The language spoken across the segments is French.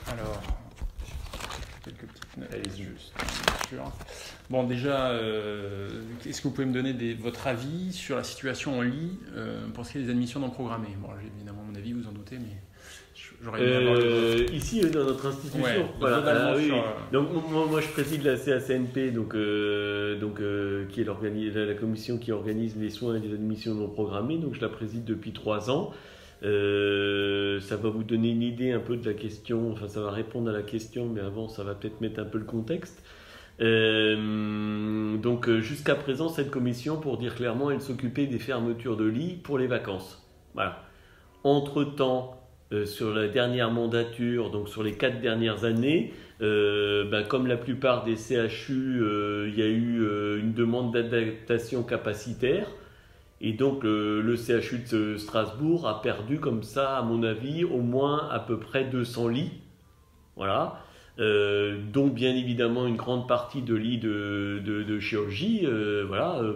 Alors, quelques petites notes. Allez, juste. Sûr. Bon, déjà, est-ce que vous pouvez me donner votre avis sur la situation en lit pour ce qui est des admissions non programmées? Bon, j'ai évidemment mon avis, vous en doutez, mais j'aurais aimé avoir le... Ici, dans notre institution. Ouais, voilà. Oui. sur, Donc, moi, je préside la CACNP, qui est la commission qui organise les soins et les admissions non programmées. Donc, je la préside depuis 3 ans. Ça va vous donner une idée un peu de la question, enfin ça va répondre à la question, mais avant ça va peut-être mettre un peu le contexte. Jusqu'à présent, cette commission, pour dire clairement, elle s'occupait des fermetures de lits pour les vacances. Voilà. Entre-temps, sur la dernière mandature, donc sur les 4 dernières années, comme la plupart des CHU, il y a eu une demande d'adaptation capacitaire. Et donc le CHU de Strasbourg a perdu comme ça, à mon avis, au moins à peu près 200 lits. Voilà. Dont bien évidemment une grande partie de lits de chirurgie,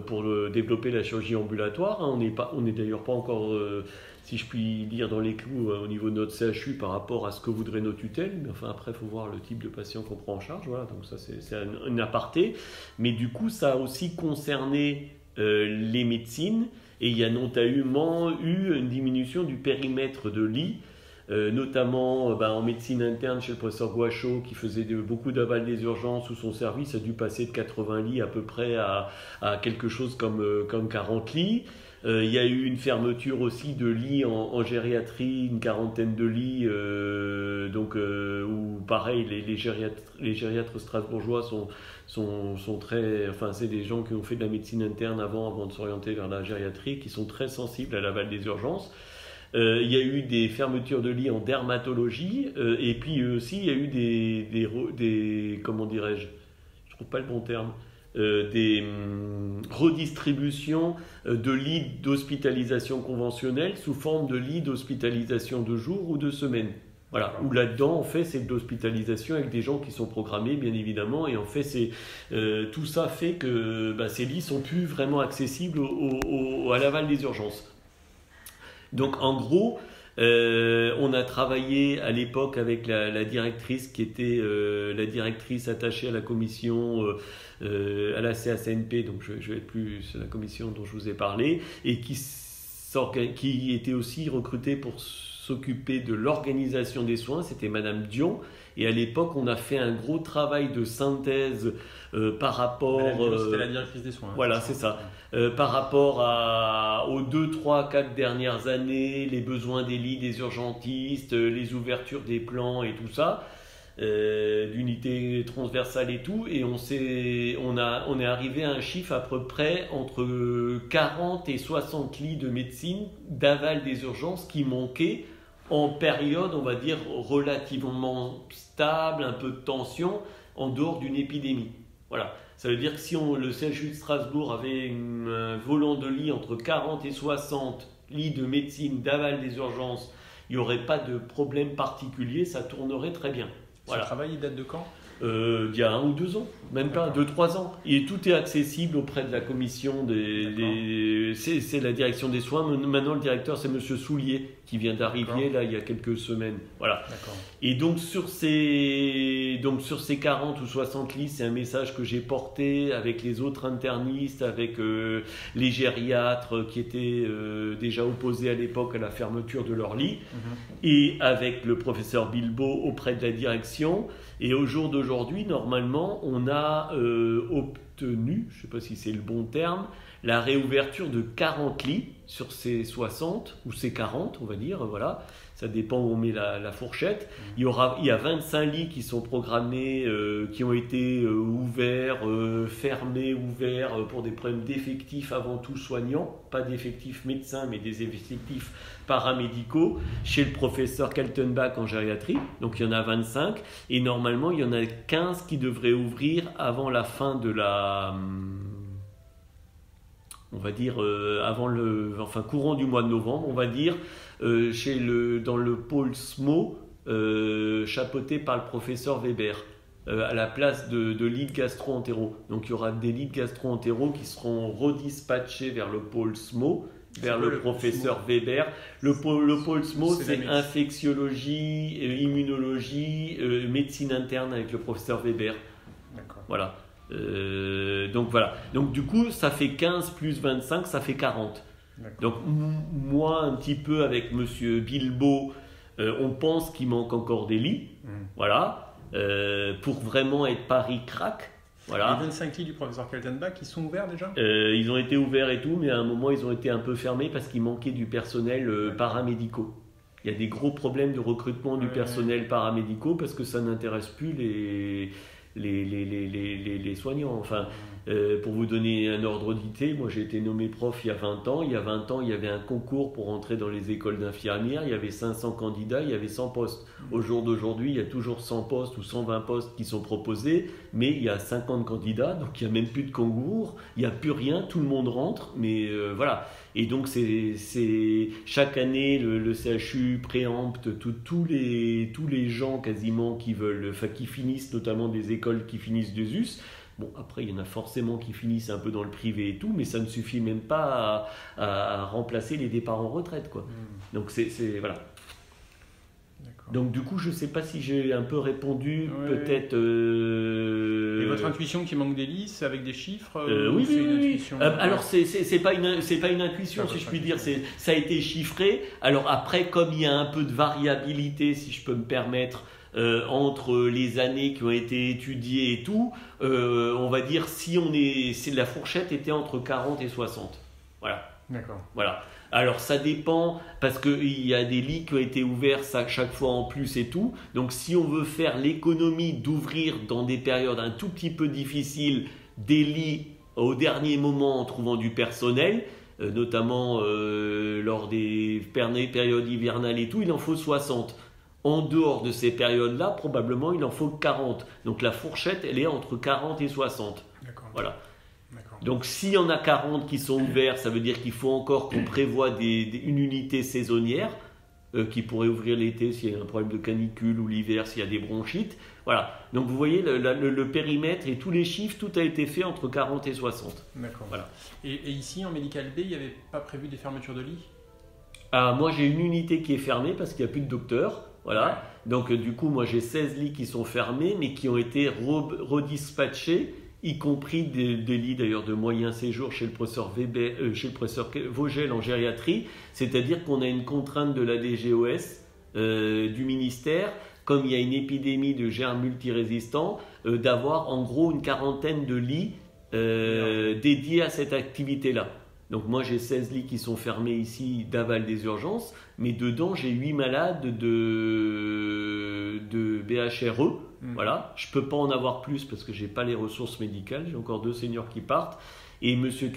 pour développer la chirurgie ambulatoire. Hein. On n'est d'ailleurs pas encore, si je puis dire, dans les clous au niveau de notre CHU par rapport à ce que voudraient nos tutelles. Mais enfin après, il faut voir le type de patient qu'on prend en charge. Voilà, donc ça c'est un aparté. Mais du coup, ça a aussi concerné les médecines, et il y a notamment eu une diminution du périmètre de lits, notamment en médecine interne chez le professeur Guachaud qui faisait beaucoup d'aval des urgences, où son service a dû passer de 80 lits à peu près à quelque chose comme 40 lits. Il y a eu une fermeture aussi de lits en gériatrie, une quarantaine de lits, où pareil, les gériatres strasbourgeois sont très, enfin c'est des gens qui ont fait de la médecine interne avant de s'orienter vers la gériatrie, qui sont très sensibles à l'aval des urgences. Il y a eu des fermetures de lits en dermatologie, et puis aussi il y a eu des comment dirais-je, je trouve pas le bon terme, des redistributions de lits d'hospitalisation conventionnelle sous forme de lits d'hospitalisation de jour ou de semaine. Voilà, où là-dedans, en fait, c'est de l'hospitalisation avec des gens qui sont programmés, bien évidemment, et en fait, tout ça fait que ces lits sont plus vraiment accessibles à l'aval des urgences. Donc, en gros, on a travaillé à l'époque avec la directrice qui était la directrice attachée à la commission, à la CACNP, donc je vais être plus la commission dont je vous ai parlé, et qui était aussi recrutée pour s'occuper de l'organisation des soins, c'était Madame Dion. Et à l'époque, on a fait un gros travail de synthèse par rapport... C'était la directrice des soins. Voilà, c'est ça. Par rapport aux 2, 3, 4 dernières années, les besoins des lits, des urgentistes, les ouvertures des plans et tout ça, d'unités transversales et tout. Et on est arrivé à un chiffre à peu près entre 40 et 60 lits de médecine d'aval des urgences qui manquaient en période, on va dire, relativement stable, un peu de tension, en dehors d'une épidémie. Voilà. Ça veut dire que si le CHU de Strasbourg avait un volant de lits entre 40 et 60 lits de médecine d'aval des urgences, il n'y aurait pas de problème particulier, ça tournerait très bien. Voilà. Ce travail, il date de quand ? Il y a 1 ou 2 ans, même pas 2-3 ans. Et tout est accessible auprès de la commission c'est la direction des soins. Maintenant, le directeur, c'est Monsieur Soulier, qui vient d'arriver là il y a quelques semaines. Voilà. D'accord. Et donc sur ces 40 ou 60 lits, c'est un message que j'ai porté avec les autres internistes, avec les gériatres qui étaient déjà opposés à l'époque à la fermeture de leurs lits, et avec le professeur Bilbao auprès de la direction. Et au jour d'aujourd'hui, normalement, on a obtenu, je ne sais pas si c'est le bon terme, la réouverture de 40 lits sur ces 60, ou ces 40, on va dire, voilà. Ça dépend où on met la fourchette. Il y a 25 lits qui sont programmés, qui ont été ouverts, fermés, ouverts pour des problèmes d'effectifs avant tout soignants, pas d'effectifs médecins, mais des effectifs paramédicaux, chez le professeur Kaltenbach en gériatrie. Donc il y en a 25, et normalement il y en a 15 qui devraient ouvrir avant la fin de on va dire courant du mois de novembre, on va dire, dans le pôle SMO, chapeauté par le professeur Weber, à la place de lits de gastro-entéro. Donc il y aura des lits de gastro-entéro qui seront redispatchés vers le pôle SMO, vers le professeur Weber. Le pôle SMO, c'est infectiologie, immunologie, médecine interne avec le professeur Weber. D'accord. Voilà. Donc du coup, ça fait 15 plus 25, ça fait 40. D'accord. Donc moi, un petit peu avec Monsieur Bilbao, on pense qu'il manque encore des lits. Voilà. Pour vraiment être Paris crack. Voilà. Les 25 lits du professeur Kaltenbach, ils sont ouverts déjà? Ils ont été ouverts et tout, mais à un moment, ils ont été un peu fermés parce qu'il manquait du personnel paramédicaux. Il y a des gros problèmes de recrutement du personnel paramédicaux parce que ça n'intéresse plus les soignants. Enfin, pour vous donner un ordre d'idée, moi j'ai été nommé prof il y a 20 ans. Il y a 20 ans, il y avait un concours pour entrer dans les écoles d'infirmières. Il y avait 500 candidats, il y avait 100 postes. Au jour d'aujourd'hui, il y a toujours 100 postes ou 120 postes qui sont proposés, mais il y a 50 candidats, donc il n'y a même plus de concours, il n'y a plus rien, tout le monde rentre, mais voilà. Et donc chaque année, le CHU préempte tous les gens quasiment qui finissent, notamment des écoles qui finissent d'US. Bon, après, il y en a forcément qui finissent un peu dans le privé et tout, mais ça ne suffit même pas à remplacer les départs en retraite, quoi. Donc, voilà. D'accord. Donc, du coup, je ne sais pas si j'ai un peu répondu, peut-être... Et votre intuition qu'il manque des lits, c'est avec des chiffres Oui. Alors, c'est pas une intuition, si je puis dire. Ça a été chiffré. Alors, après, comme il y a un peu de variabilité, si je peux me permettre, entre les années qui ont été étudiées et tout, on va dire si la fourchette était entre 40 et 60. Voilà. D'accord. Voilà. Alors ça dépend parce qu'il y a des lits qui ont été ouverts chaque fois en plus et tout. Donc si on veut faire l'économie d'ouvrir dans des périodes un tout petit peu difficiles des lits au dernier moment en trouvant du personnel, notamment lors des périodes hivernales et tout, il en faut 60. En dehors de ces périodes-là, probablement, il en faut 40. Donc la fourchette, elle est entre 40 et 60. D'accord. Voilà. D'accord. Donc s'il y en a 40 qui sont ouverts, ça veut dire qu'il faut encore qu'on prévoie une unité saisonnière qui pourrait ouvrir l'été s'il y a un problème de canicule ou l'hiver s'il y a des bronchites. Voilà. Donc vous voyez, le périmètre et tous les chiffres, tout a été fait entre 40 et 60. D'accord. Voilà. Et ici, en Médical B, il n'y avait pas prévu des fermetures de lits? Moi, j'ai une unité qui est fermée parce qu'il n'y a plus de docteurs. Voilà. Ouais. Donc du coup, moi j'ai 16 lits qui sont fermés mais qui ont été redispatchés, y compris des lits d'ailleurs de moyen séjour chez le professeur Vogel en gériatrie. C'est-à-dire qu'on a une contrainte de la DGOS, du ministère, comme il y a une épidémie de germes multirésistants, d'avoir en gros une quarantaine de lits dédiés à cette activité-là. Donc moi j'ai 16 lits qui sont fermés ici d'aval des urgences, mais dedans j'ai 8 malades de BHRE. Voilà. Je ne peux pas en avoir plus parce que je n'ai pas les ressources médicales, j'ai encore 2 seniors qui partent. Et monsieur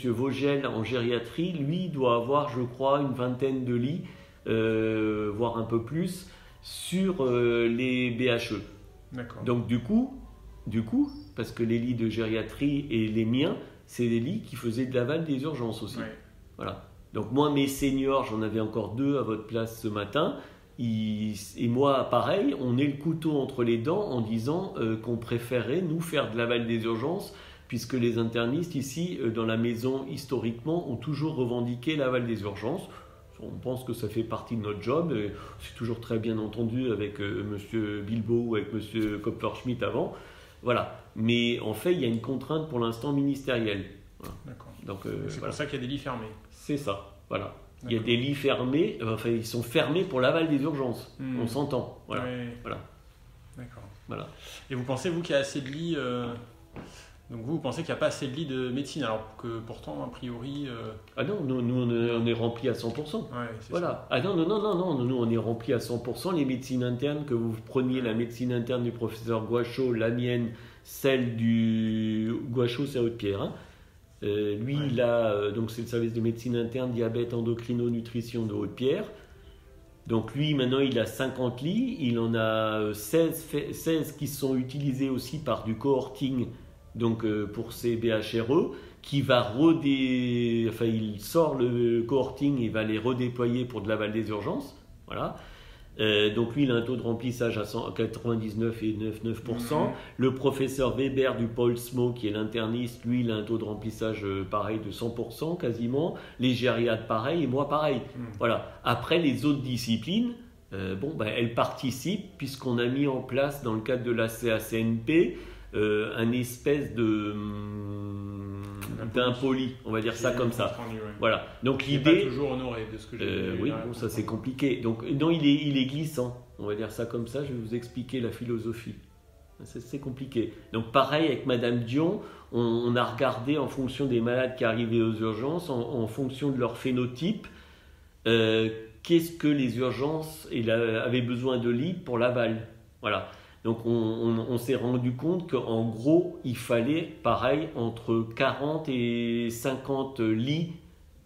Vogel en gériatrie, lui, doit avoir, je crois, une vingtaine de lits, voire un peu plus, sur les BHE. D'accord. Donc du coup, parce que les lits de gériatrie et les miens, c'est des lits qui faisaient de l'aval des urgences aussi. Ouais. Voilà. Donc moi, mes seniors, j'en avais encore 2 à votre place ce matin. Et moi, pareil, on est le couteau entre les dents en disant qu'on préférait nous faire de l'aval des urgences, puisque les internistes ici, dans la maison, historiquement, ont toujours revendiqué l'aval des urgences. On pense que ça fait partie de notre job. C'est toujours très bien entendu avec monsieur Bilbao ou avec monsieur Kopfer-Schmidt avant. Voilà. Mais en fait, il y a une contrainte pour l'instant ministérielle. Voilà. D'accord. Donc, C'est voilà. pour ça qu'il y a des lits fermés. C'est ça. Voilà. D'accord. Il y a des lits fermés, enfin ils sont fermés pour l'aval des urgences. On s'entend. Voilà. Ouais. Voilà. D'accord. Voilà. Et vous pensez, vous, qu'il y a assez de lits Donc vous pensez qu'il n'y a pas assez de lits de médecine, alors que pourtant, a priori... Ah non, nous on est rempli à 100%. Ouais, c'est Voilà. ça. Ah non, nous on est rempli à 100%. Les médecines internes, que vous preniez la médecine interne du professeur Gouachaud, la mienne, celle du Gouachaud, c'est Haute-Pierre. Hein. Lui, Ouais. il a, donc c'est le service de médecine interne, diabète, endocrino, nutrition de Haute-Pierre. Donc lui, maintenant, il a 50 lits. Il en a 16 qui sont utilisés aussi par du cohorting, donc pour ces BHRE, qui va il sort le cohorting et va les redéployer pour de l'aval des urgences. Voilà. Donc lui, il a un taux de remplissage à 99,99%. Le professeur Weber du Paul Smo, qui est l'interniste, lui, il a un taux de remplissage pareil de 100% quasiment. Les gériatres, pareil, et moi, pareil. Voilà. Après, les autres disciplines, elle participe puisqu'on a mis en place dans le cadre de la CACNP un espèce d'impoli, on va dire ça comme ça. Voilà. Donc l'idée. Pas toujours honoré de ce que j'ai vu. Oui, bon, ça c'est compliqué. Donc non, il est glissant. On va dire ça comme ça. Je vais vous expliquer la philosophie. C'est compliqué. Donc pareil avec Madame Dion, on a regardé en fonction des malades qui arrivaient aux urgences, en fonction de leur phénotype, qu'est-ce que les urgences avaient besoin de lits pour l'aval. Voilà. Donc on s'est rendu compte qu'en gros, il fallait pareil entre 40 et 50 lits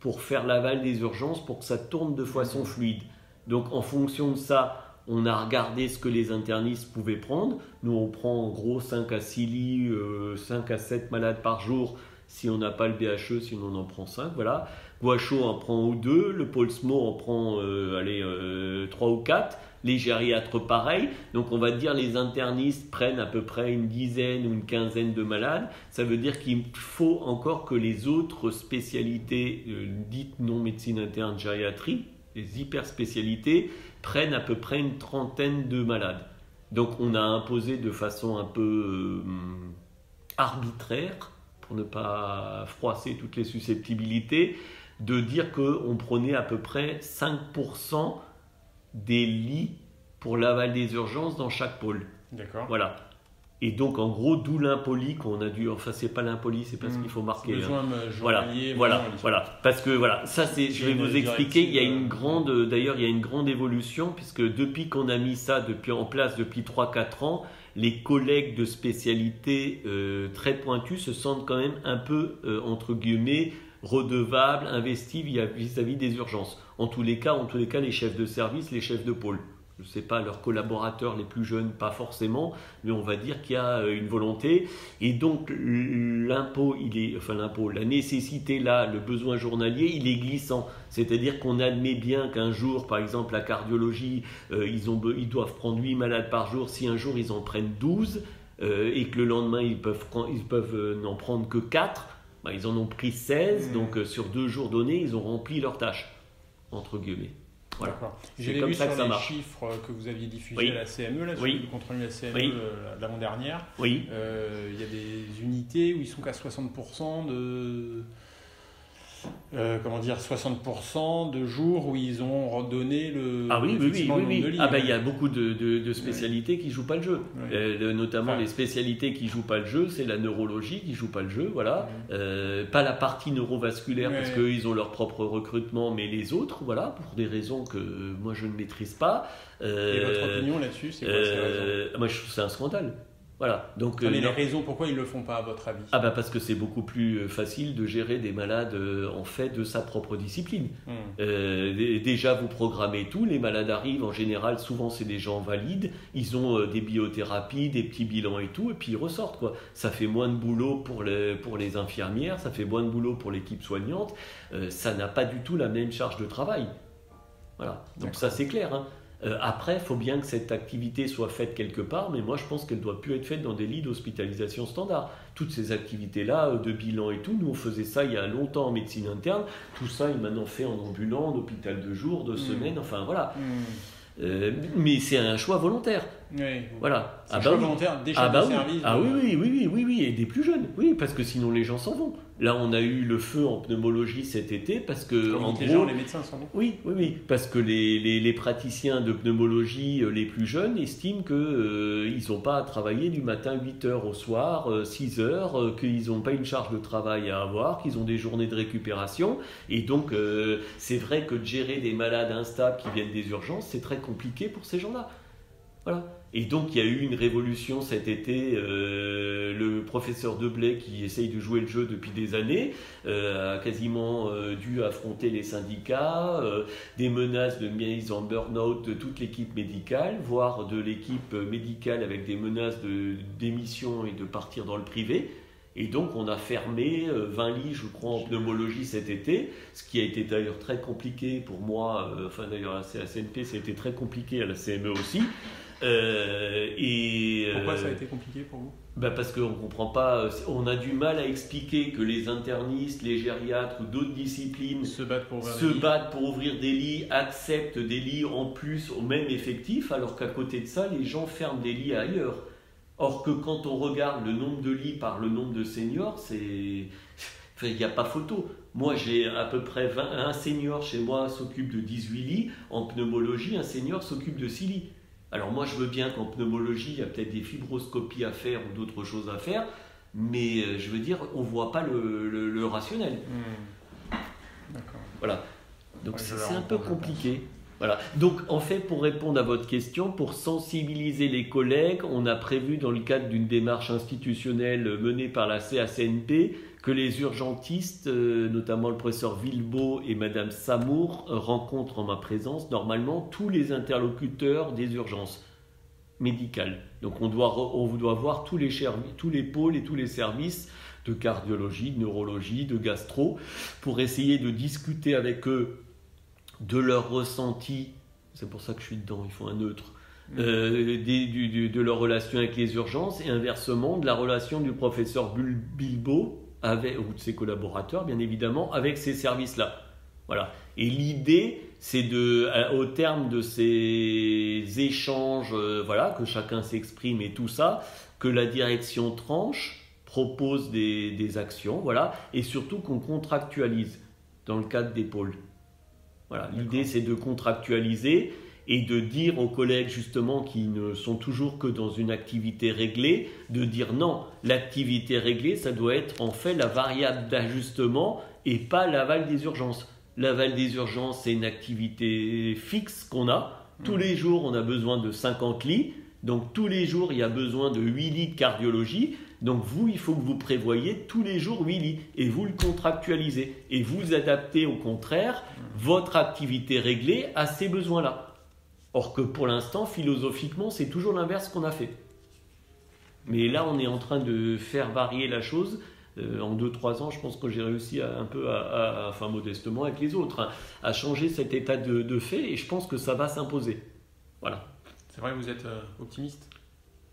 pour faire l'aval des urgences pour que ça tourne de façon fluide. Donc en fonction de ça, on a regardé ce que les internistes pouvaient prendre. Nous, on prend en gros 5 à 6 lits, 5 à 7 malades par jour si on n'a pas le BHE, sinon on en prend 5. Voilà. Guacho en prend ou 2, le Polsmo en prend 3 ou 4. Les gériatres pareil, donc on va dire les internistes prennent à peu près une dizaine ou une quinzaine de malades, ça veut dire qu'il faut encore que les autres spécialités dites non médecine interne gériatrie, les hyperspécialités, prennent à peu près une trentaine de malades. Donc on a imposé de façon un peu arbitraire, pour ne pas froisser toutes les susceptibilités, de dire qu'on prenait à peu près 5% des lits pour l'aval des urgences dans chaque pôle. D'accord. Voilà. Et donc, en gros, d'où l'impoli qu'on a dû... Enfin, c'est pas l'impoli, c'est pas ce qu'il faut marquer. Besoin journalier. Voilà. Parce que, voilà, ça, je vais vous expliquer. Il y a une grande... D'ailleurs, il y a une grande évolution, puisque depuis qu'on a mis ça en place depuis 3-4 ans, les collègues de spécialités très pointus se sentent quand même un peu, entre guillemets, redevables, investis vis-à-vis des urgences. En tous les cas, les chefs de service, les chefs de pôle. Je ne sais pas, leurs collaborateurs les plus jeunes, pas forcément, mais on va dire qu'il y a une volonté. Et donc, la nécessité là, le besoin journalier, il est glissant. C'est-à-dire qu'on admet bien qu'un jour, par exemple, la cardiologie, ils doivent prendre 8 malades par jour. Si un jour, ils en prennent 12, et que le lendemain, ils peuvent n'en prendre que 4, ils en ont pris 16, donc sur 2 jours donnés, ils ont rempli leur tâche, entre guillemets. Voilà. D'accord. J'ai vu sur les chiffres que vous aviez diffusés à la CME, sur le compte rendu de la CME l'avant-dernière. Oui. Il y a des unités où ils sont qu'à 60% de... 60% de jours où ils ont redonné le nombre de lits. Il y a beaucoup de spécialités qui ne jouent pas le jeu. Notamment les spécialités qui ne jouent pas le jeu, c'est la neurologie qui ne joue pas le jeu. Voilà. Pas la partie neurovasculaire parce qu'ils ont leur propre recrutement, mais les autres, voilà, pour des raisons que moi je ne maîtrise pas. Et votre opinion là-dessus, c'est quoi ces raisons ? Moi je trouve que c'est un scandale. Voilà. Donc, mais les raisons pourquoi ils ne le font pas à votre avis ? Parce que c'est beaucoup plus facile de gérer des malades en fait de sa propre discipline. Déjà vous programmez tout, les malades arrivent en général, souvent c'est des gens valides, ils ont des biothérapies, des petits bilans et tout, et puis ils ressortent quoi. Ça fait moins de boulot pour les infirmières, ça fait moins de boulot pour l'équipe soignante, ça n'a pas du tout la même charge de travail. Voilà. Donc ça c'est clair. Après, il faut bien que cette activité soit faite quelque part, mais moi je pense qu'elle ne doit plus être faite dans des lits d'hospitalisation standard. Toutes ces activités-là, de bilan et tout, nous on faisait ça il y a longtemps en médecine interne, tout ça est maintenant fait en ambulant, en hôpital de jour, de semaine, enfin voilà. Mais c'est un choix volontaire. Voilà. C'est un choix volontaire des chefs de service. Oui, et des plus jeunes. Oui, parce que sinon les gens s'en vont. Là, on a eu le feu en pneumologie cet été parce que les médecins s'en vont. Oui, parce que les praticiens de pneumologie les plus jeunes estiment que ils n'ont pas à travailler du matin 8h au soir 6h, qu'ils n'ont pas une charge de travail à avoir, qu'ils ont des journées de récupération. Et donc, c'est vrai que de gérer des malades instables qui viennent des urgences, c'est très compliqué pour ces gens-là. Voilà. Et donc il y a eu une révolution cet été, le professeur Deblay qui essaye de jouer le jeu depuis des années a quasiment dû affronter les syndicats, des menaces de mise en burn-out de toute l'équipe médicale, voire de l'équipe médicale avec des menaces de démission et de partir dans le privé. Et donc on a fermé 20 lits, je crois, en pneumologie cet été, ce qui a été d'ailleurs très compliqué pour moi, d'ailleurs à la CNP, ça a été très compliqué à la CME aussi. Pourquoi ça a été compliqué pour vous? Parce qu'on ne comprend pas, on a du mal à expliquer que les internistes, les gériatres ou d'autres disciplines Se battent pour ouvrir des lits, acceptent des lits en plus au même effectif, alors qu'à côté de ça, les gens ferment des lits ailleurs. Or que quand on regarde le nombre de lits par le nombre de seniors, il n'y a pas photo. Moi, j'ai à peu près un senior chez moi s'occupe de 18 lits. En pneumologie, un senior s'occupe de 6 lits. Alors moi, je veux bien qu'en pneumologie, il y a peut-être des fibroscopies à faire ou d'autres choses à faire, mais je veux dire, on ne voit pas le rationnel. D'accord. Voilà. Donc c'est un peu compliqué. Voilà. Donc en fait, pour répondre à votre question, pour sensibiliser les collègues, on a prévu dans le cadre d'une démarche institutionnelle menée par la CACNP que les urgentistes, notamment le professeur Villebeau et Madame Samour, rencontrent en ma présence normalement tous les interlocuteurs des urgences médicales. Donc on doit voir tous les pôles et tous les services de cardiologie, de neurologie, de gastro, pour essayer de discuter avec eux de leur ressenti, c'est pour ça que je suis dedans, il faut un neutre, de leur relation avec les urgences et inversement de la relation du professeur Bilbo ou de ses collaborateurs bien évidemment avec ces services-là. Voilà. Et l'idée c'est au terme de ces échanges, que chacun s'exprime et tout ça, que la direction tranche, propose des actions, et surtout qu'on contractualise dans le cadre des pôles. Voilà, l'idée c'est de contractualiser et de dire aux collègues justement qui ne sont toujours que dans une activité réglée, de dire non, l'activité réglée ça doit être en fait la variable d'ajustement et pas l'aval des urgences. L'aval des urgences c'est une activité fixe qu'on a, tous les jours on a besoin de 50 lits, donc tous les jours il y a besoin de 8 lits de cardiologie. Donc vous, il faut que vous prévoyiez tous les jours 8 lits et vous le contractualisez et vous adaptez au contraire votre activité réglée à ces besoins-là. Or que pour l'instant, philosophiquement, c'est toujours l'inverse qu'on a fait. Mais là, on est en train de faire varier la chose. En 2-3 ans, je pense que j'ai réussi modestement avec les autres, à changer cet état de fait et je pense que ça va s'imposer. Voilà. C'est vrai que vous êtes optimiste?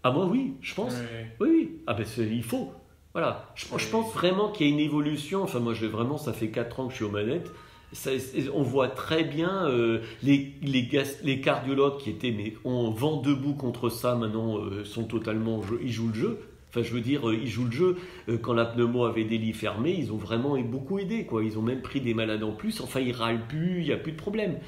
Ah moi oui, je pense. Oui. Ah il faut. Voilà. Je pense vraiment qu'il y a une évolution. Enfin moi ça fait 4 ans que je suis aux manettes. On voit très bien les cardiologues qui étaient on vent debout contre ça maintenant sont totalement ils jouent le jeu. Enfin je veux dire ils jouent le jeu. Quand la pneumo avait des lits fermés, ils ont vraiment beaucoup aidé quoi. Ils ont même pris des malades en plus. Enfin ils râlent plus, il n'y a plus de problème.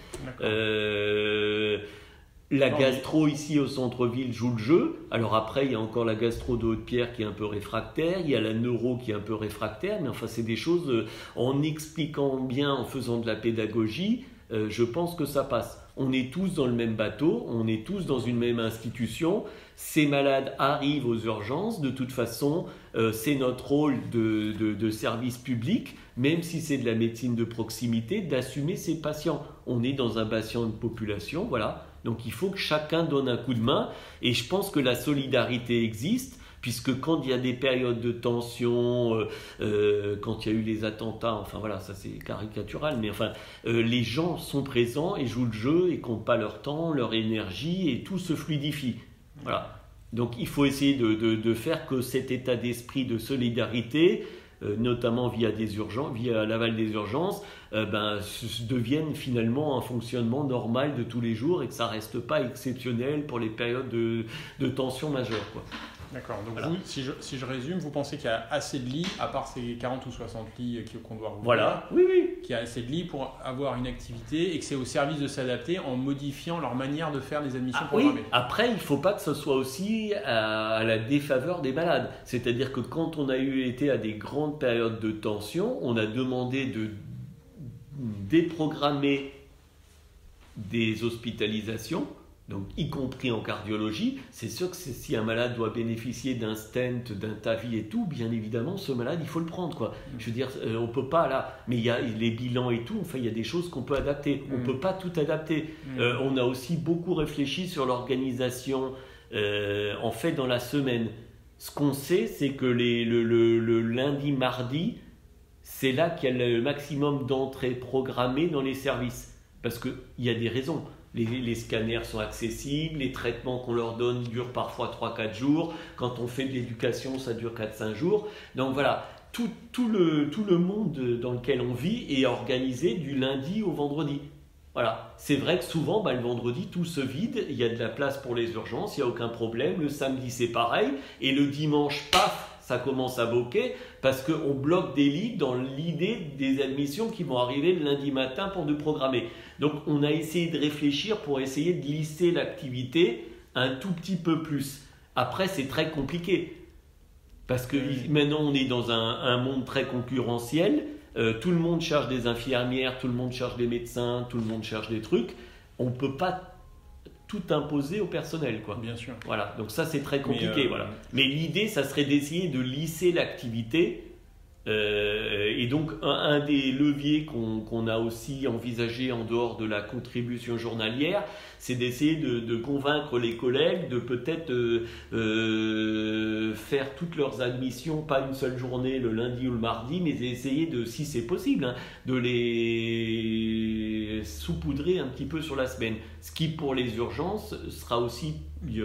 La gastro ici au centre-ville joue le jeu. Alors après, il y a encore la gastro de Haute-Pierre qui est un peu réfractaire. Il y a la neuro qui est un peu réfractaire. Mais enfin, c'est des choses, en expliquant bien, en faisant de la pédagogie, je pense que ça passe. On est tous dans le même bateau, on est tous dans une même institution. Ces malades arrivent aux urgences. De toute façon, c'est notre rôle de service public, même si c'est de la médecine de proximité, d'assumer ces patients. On est dans un bassin de population, voilà. Donc il faut que chacun donne un coup de main et je pense que la solidarité existe puisque quand il y a des périodes de tension, quand il y a eu les attentats, enfin voilà, ça c'est caricatural, mais enfin les gens sont présents et jouent le jeu et comptent pas leur temps, leur énergie et tout se fluidifie. Voilà. Donc il faut essayer de faire que cet état d'esprit de solidarité, notamment via l'aval des urgences, devienne finalement un fonctionnement normal de tous les jours et que ça ne reste pas exceptionnel pour les périodes de tension majeure, quoi. D'accord, donc voilà. Vous, si je résume, vous pensez qu'il y a assez de lits, à part ces 40 ou 60 lits qu'on doit rouvrir, voilà. Oui. Qu'il y a assez de lits pour avoir une activité et que c'est au service de s'adapter en modifiant leur manière de faire des admissions programmées. Oui. Après, il ne faut pas que ce soit aussi à la défaveur des malades. C'est-à-dire que quand on a été à des grandes périodes de tension, on a demandé de déprogrammer des hospitalisations, donc y compris en cardiologie. C'est sûr que si un malade doit bénéficier d'un stent, d'un TAVI et tout, bien évidemment ce malade il faut le prendre quoi. Je veux dire on peut pas là, mais il y a les bilans et tout, enfin il y a des choses qu'on peut adapter, on peut pas tout adapter. On a aussi beaucoup réfléchi sur l'organisation en fait dans la semaine. Ce qu'on sait c'est que le lundi, mardi, c'est là qu'il y a le maximum d'entrées programmées dans les services parce qu'il y a des raisons. Les scanners sont accessibles, les traitements qu'on leur donne durent parfois 3-4 jours. Quand on fait de l'éducation, ça dure 4-5 jours. Donc voilà, tout le monde dans lequel on vit est organisé du lundi au vendredi. Voilà, c'est vrai que souvent, le vendredi, tout se vide, il y a de la place pour les urgences, il n'y a aucun problème. Le samedi, c'est pareil. Et le dimanche, paf, ça commence à boquer parce qu'on bloque des lits dans l'idée des admissions qui vont arriver le lundi matin pour nous programmer. Donc, on a essayé de réfléchir pour essayer de lisser l'activité un tout petit peu plus. Après, c'est très compliqué parce que maintenant, on est dans un monde très concurrentiel. Tout le monde cherche des infirmières, tout le monde cherche des médecins, tout le monde cherche des trucs. On ne peut pas tout imposer au personnel, quoi. Bien sûr. Voilà, donc ça c'est très compliqué. Voilà. Mais l'idée, ça serait d'essayer de lisser l'activité. Et donc un des leviers qu'on a aussi envisagé en dehors de la contribution journalière, c'est d'essayer de convaincre les collègues de peut-être faire toutes leurs admissions, pas une seule journée le lundi ou le mardi, mais essayer de, si c'est possible, de les saupoudrer un petit peu sur la semaine. Ce qui pour les urgences sera aussi,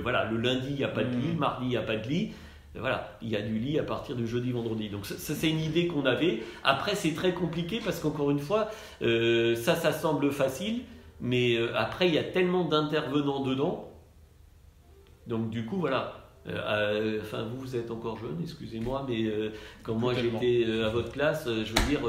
voilà, le lundi il n'y a pas de lit, le mardi il n'y a pas de lit. Voilà, il y a du lit à partir du jeudi, vendredi. Donc ça c'est une idée qu'on avait. Après, c'est très compliqué parce qu'encore une fois, ça semble facile, mais après, il y a tellement d'intervenants dedans. Donc du coup, voilà. Enfin, vous êtes encore jeune, excusez-moi, mais quand moi j'étais à votre classe, je veux dire,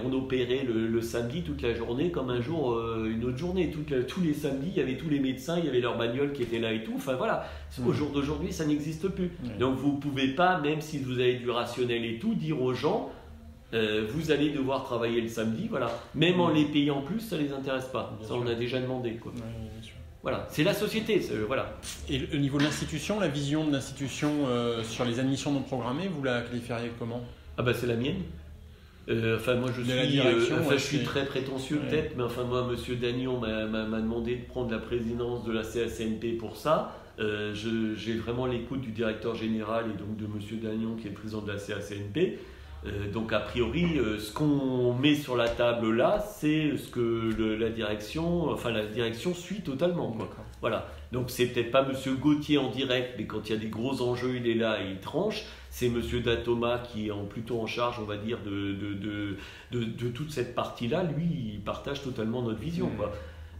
on opérait le samedi toute la journée comme un jour, une autre journée. Tous les samedis, il y avait tous les médecins, il y avait leur bagnole qui était là et tout. Enfin voilà, au jour d'aujourd'hui, ça n'existe plus. Donc vous ne pouvez pas, même si vous avez du rationnel et tout, dire aux gens, vous allez devoir travailler le samedi, voilà. Même en les payant en plus, ça ne les intéresse pas. Bien ça, sûr. On a déjà demandé, quoi. Bien sûr. Voilà, c'est la société, voilà. Et au niveau de l'institution, la vision de l'institution sur les admissions non programmées, vous la qualifieriez comment ? Ah c'est la mienne. Enfin moi je suis très prétentieux peut-être, mais enfin moi Monsieur Dagnon m'a demandé de prendre la présidence de la CACNP pour ça. J'ai vraiment l'écoute du directeur général et donc de Monsieur Dagnon qui est le président de la CACNP. Donc a priori, ce qu'on met sur la table là, c'est ce que la direction suit totalement, quoi. Voilà. Donc c'est peut-être pas Monsieur Gauthier en direct, mais quand il y a des gros enjeux, il est là et il tranche. C'est Monsieur Datoma qui est plutôt en charge, on va dire, de toute cette partie-là. Lui, il partage totalement notre vision, quoi.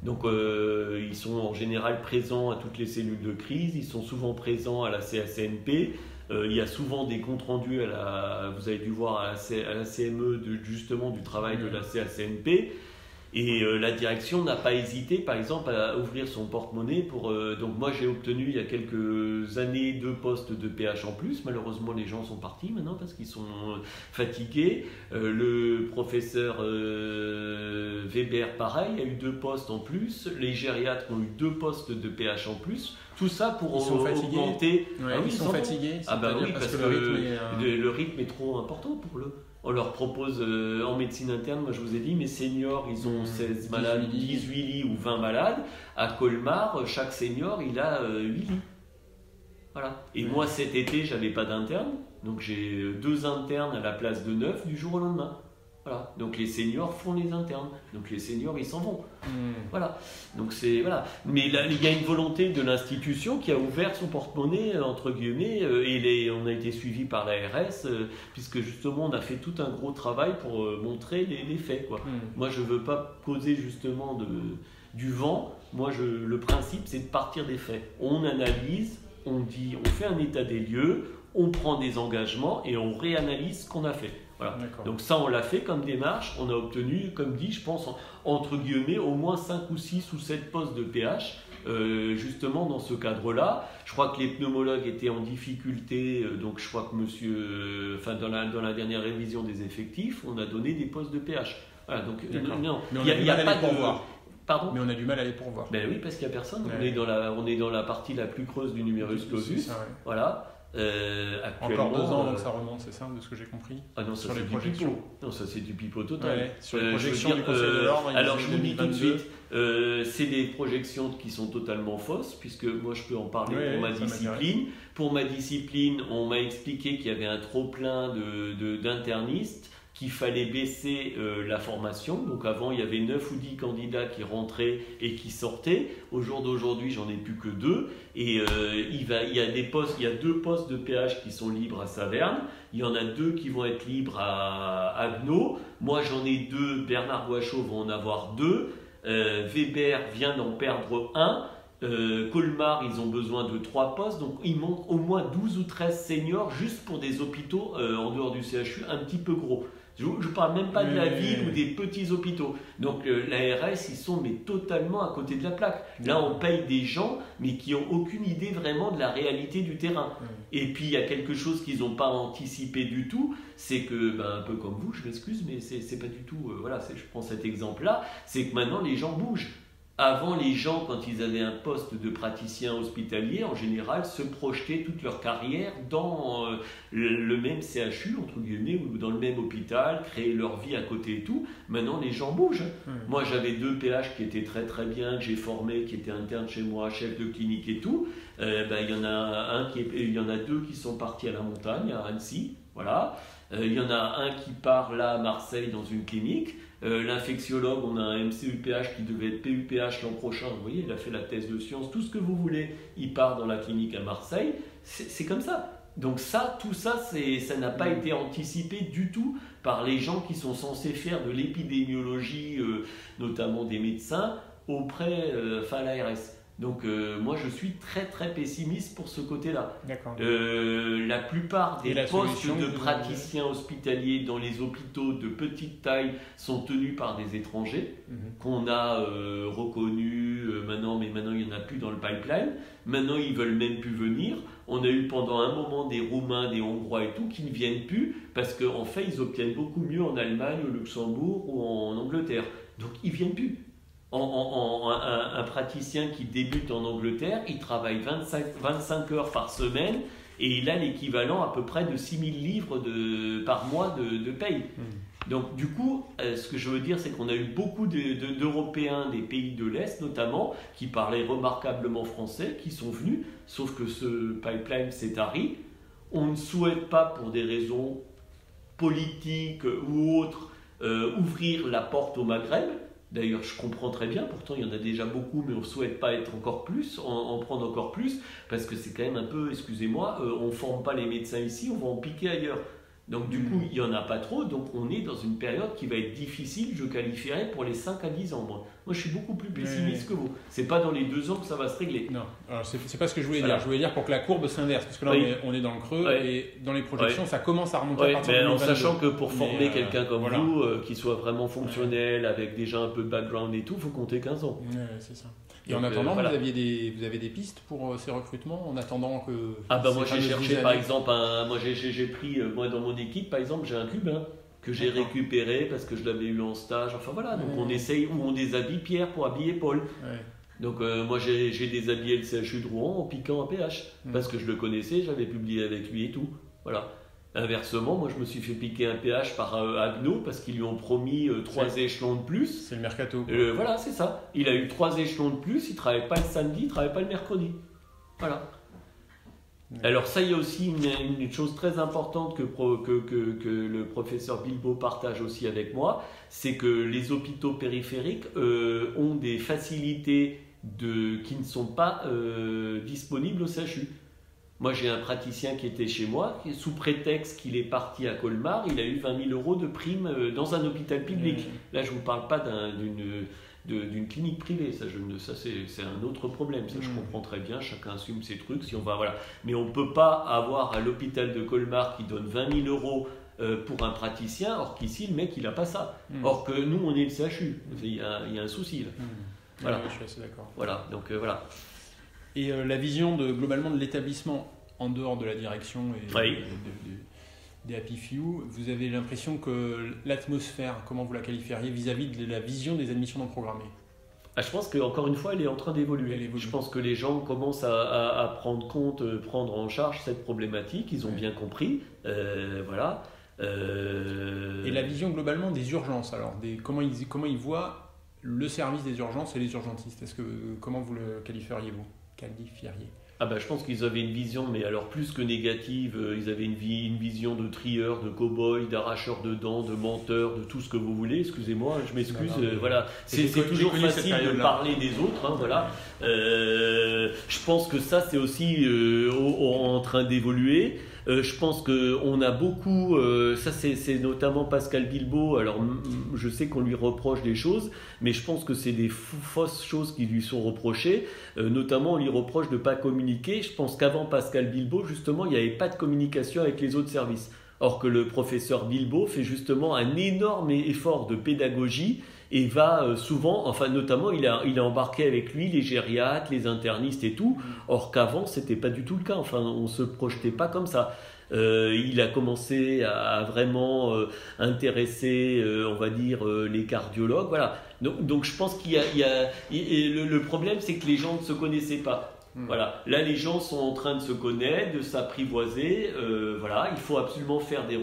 Donc ils sont en général présents à toutes les cellules de crise, ils sont souvent présents à la CACNP. Il y a souvent des comptes rendus, vous avez dû voir à la CME justement du travail de la CACNP. Et la direction n'a pas hésité, par exemple, à ouvrir son porte-monnaie pour. Donc moi, j'ai obtenu il y a quelques années 2 postes de PH en plus. Malheureusement, les gens sont partis maintenant parce qu'ils sont fatigués. Le professeur Weber, pareil, a eu 2 postes en plus. Les gériatres ont eu 2 postes de PH en plus. Tout ça pour augmenter. Ouais, ils sont fatigués. Oui, parce que le rythme est trop important pour eux. On leur propose en médecine interne, moi je vous ai dit, mes seniors, ils ont 16 malades, 18 lits ou 20 malades. À Colmar, chaque senior, il a 8 lits. Voilà. Et moi cet été, j'avais pas d'interne, donc j'ai 2 internes à la place de 9 du jour au lendemain. Voilà. Donc les seniors font les internes, donc les seniors ils s'en vont. Voilà. Donc c'est voilà. Mais là il y a une volonté de l'institution qui a ouvert son porte-monnaie entre guillemets et on a été suivi par l'ARS puisque justement on a fait tout un gros travail pour montrer les faits, quoi. Moi je veux pas causer justement du vent. Moi le principe c'est de partir des faits. On analyse, on fait un état des lieux, on prend des engagements et on réanalyse ce qu'on a fait. Voilà. Donc ça, on l'a fait comme démarche. On a obtenu, comme dit, je pense, entre guillemets, au moins 5 ou 6 ou 7 postes de PH, justement dans ce cadre-là. Je crois que les pneumologues étaient en difficulté, donc je crois que dans la dernière révision des effectifs, on a donné des postes de PH. Voilà, donc non, il n'y a pas de pourvoir. Pardon ? Mais on a du mal à les pourvoir. Ben oui, parce qu'il n'y a personne. Ouais. On est dans la partie la plus creuse du numerus clausus. Ça, ouais. Voilà. Encore 2 ans, donc ça remonte, c'est ça, de ce que j'ai compris. Ah non, ça sur les projections. Non, ça c'est du pipeau total. Ouais, sur les projections du Conseil de l'Ordre. Alors je vous dis tout de suite, c'est des projections qui sont totalement fausses, puisque moi je peux en parler pour ma discipline. Pour ma discipline, on m'a expliqué qu'il y avait un trop-plein d'internistes qu'il fallait baisser la formation. Donc avant, il y avait 9 ou 10 candidats qui rentraient et qui sortaient. Au jour d'aujourd'hui, j'en ai plus que 2. Et il y a 2 postes de PH qui sont libres à Saverne. Il y en a 2 qui vont être libres à Agno. Moi, j'en ai 2. Bernard Boichot va en avoir 2. Weber vient d'en perdre 1. Colmar, ils ont besoin de 3 postes, donc il manque au moins 12 ou 13 seniors juste pour des hôpitaux en dehors du CHU un petit peu gros. Je ne parle même pas de la ville ou des petits hôpitaux. Donc l'ARS, ils sont mais totalement à côté de la plaque. Là, on paye des gens, mais qui n'ont aucune idée vraiment de la réalité du terrain. Et puis, il y a quelque chose qu'ils n'ont pas anticipé du tout, c'est que, un peu comme vous, je m'excuse, mais c'est pas du tout... je prends cet exemple-là, c'est que maintenant, les gens bougent. Avant, les gens, quand ils avaient un poste de praticien hospitalier, en général, se projetaient toute leur carrière dans le même CHU, entre guillemets, ou dans le même hôpital, créer leur vie à côté et tout. Maintenant, les gens bougent. Moi, j'avais 2 PH qui étaient très très bien, que j'ai formés, qui étaient internes chez moi, chef de clinique et tout. Il y en a 2 qui sont partis à la montagne, à Annecy, voilà. Il y en a un qui part là à Marseille dans une clinique. L'infectiologue, on a un MCUPH qui devait être PUPH l'an prochain. Vous voyez, il a fait la thèse de sciences, tout ce que vous voulez. Il part dans la clinique à Marseille. C'est comme ça. Donc tout ça, ça n'a pas été anticipé du tout par les gens qui sont censés faire de l'épidémiologie, notamment des médecins, auprès à l'ARS. Donc moi je suis très très pessimiste pour ce côté-là. La plupart des postes de praticiens hospitaliers dans les hôpitaux de petite taille sont tenus par des étrangers qu'on a reconnus maintenant il n'y en a plus dans le pipeline. Maintenant ils veulent même plus venir. On a eu pendant un moment des Roumains, des Hongrois et tout qui ne viennent plus parce qu'en fait ils obtiennent beaucoup mieux en Allemagne, au Luxembourg ou en Angleterre. Donc ils ne viennent plus. Un praticien qui débute en Angleterre, il travaille 25 heures par semaine et il a l'équivalent à peu près de 6 000 livres par mois de paye. Donc du coup, ce que je veux dire, c'est qu'on a eu beaucoup d'Européens des pays de l'Est notamment, qui parlaient remarquablement français, qui sont venus, sauf que ce pipeline s'est tari. On ne souhaite pas, pour des raisons politiques ou autres, ouvrir la porte au Maghreb. D'ailleurs, je comprends très bien, pourtant il y en a déjà beaucoup, mais on ne souhaite pas être encore plus, en prendre encore plus, parce que c'est quand même un peu, excusez-moi, on ne forme pas les médecins ici, on va en piquer ailleurs. Donc du coup, il n'y en a pas trop, donc on est dans une période qui va être difficile, je qualifierais pour les 5 à 10 ans. Moi je suis beaucoup plus pessimiste que vous. C'est pas dans les 2 ans que ça va se régler. Non, alors c'est pas ce que je voulais dire. Je voulais dire pour que la courbe s'inverse, parce que là on est dans le creux, et dans les projections ça commence à remonter à partir de 2022. En sachant que pour former quelqu'un comme vous, qui soit vraiment fonctionnel, avec déjà un peu de background et tout, il faut compter 15 ans. C'est ça. Et en attendant, vous avez des pistes pour ces recrutements, en attendant que... moi j'ai cherché par exemple, j'ai pris, moi dans mon équipe par exemple, j'ai un cubain que j'ai récupéré parce que je l'avais eu en stage, donc on essaye, ou on déshabille Pierre pour habiller Paul. Donc moi j'ai déshabillé le CHU de Rouen en piquant un PH, parce que je le connaissais, j'avais publié avec lui et tout, voilà. Inversement, moi je me suis fait piquer un PH par Agno parce qu'ils lui ont promis 3 échelons de plus. C'est le mercato. Voilà, c'est ça. Il a eu 3 échelons de plus, il ne travaille pas le samedi, il ne travaille pas le mercredi. Voilà. Alors ça, il y a aussi une chose très importante que le professeur Bilbao partage aussi avec moi, c'est que les hôpitaux périphériques ont des facilités qui ne sont pas disponibles au CHU. Moi, j'ai un praticien qui était chez moi, sous prétexte qu'il est parti à Colmar, il a eu 20 000 € de prime dans un hôpital public. Là, je ne vous parle pas d'une clinique privée, ça c'est un autre problème. Ça, je comprends très bien, chacun assume ses trucs. Mais on ne peut pas avoir à l'hôpital de Colmar qui donne 20 000 € pour un praticien, or qu'ici, le mec, il n'a pas ça. Or que nous, on est le CHU. Il y a un souci là. Voilà. Je suis assez d'accord. Voilà, donc voilà. Et la vision globalement de l'établissement en dehors de la direction et des Happy Few, vous avez l'impression que l'atmosphère, comment vous la qualifieriez vis-à-vis de la vision des admissions non programmées? Je pense qu'encore une fois, elle est en train d'évoluer. Je pense que les gens commencent à prendre en charge cette problématique, ils ont bien compris. Voilà. Et la vision globalement des urgences, alors comment ils voient le service des urgences et les urgentistes, comment vous le qualifieriez-vous? Ah bah, je pense qu'ils avaient une vision, mais alors plus que négative, ils avaient une vision de trieur, de cow-boy, d'arracheur de dents, de menteur, de tout ce que vous voulez. Excusez-moi, je m'excuse. Voilà, c'est toujours facile de parler des autres. Hein, voilà. Je pense que ça, c'est aussi en train d'évoluer. Je pense qu'on a beaucoup, ça c'est notamment Pascal Bilbao, alors je sais qu'on lui reproche des choses, mais je pense que c'est des fausses choses qui lui sont reprochées, notamment on lui reproche de ne pas communiquer. Je pense qu'avant Pascal Bilbao, justement, il n'y avait pas de communication avec les autres services. Or que le professeur Bilbao fait justement un énorme effort de pédagogie et va souvent, enfin notamment il a embarqué avec lui les gériatres, les internistes et tout, or qu'avant c'était pas du tout le cas, enfin on se projetait pas comme ça. Il a commencé à vraiment intéresser, on va dire, les cardiologues, voilà. Donc je pense qu'il y a le problème c'est que les gens ne se connaissaient pas. Voilà. Là, les gens sont en train de se connaître, de s'apprivoiser. Voilà. Il faut absolument faire des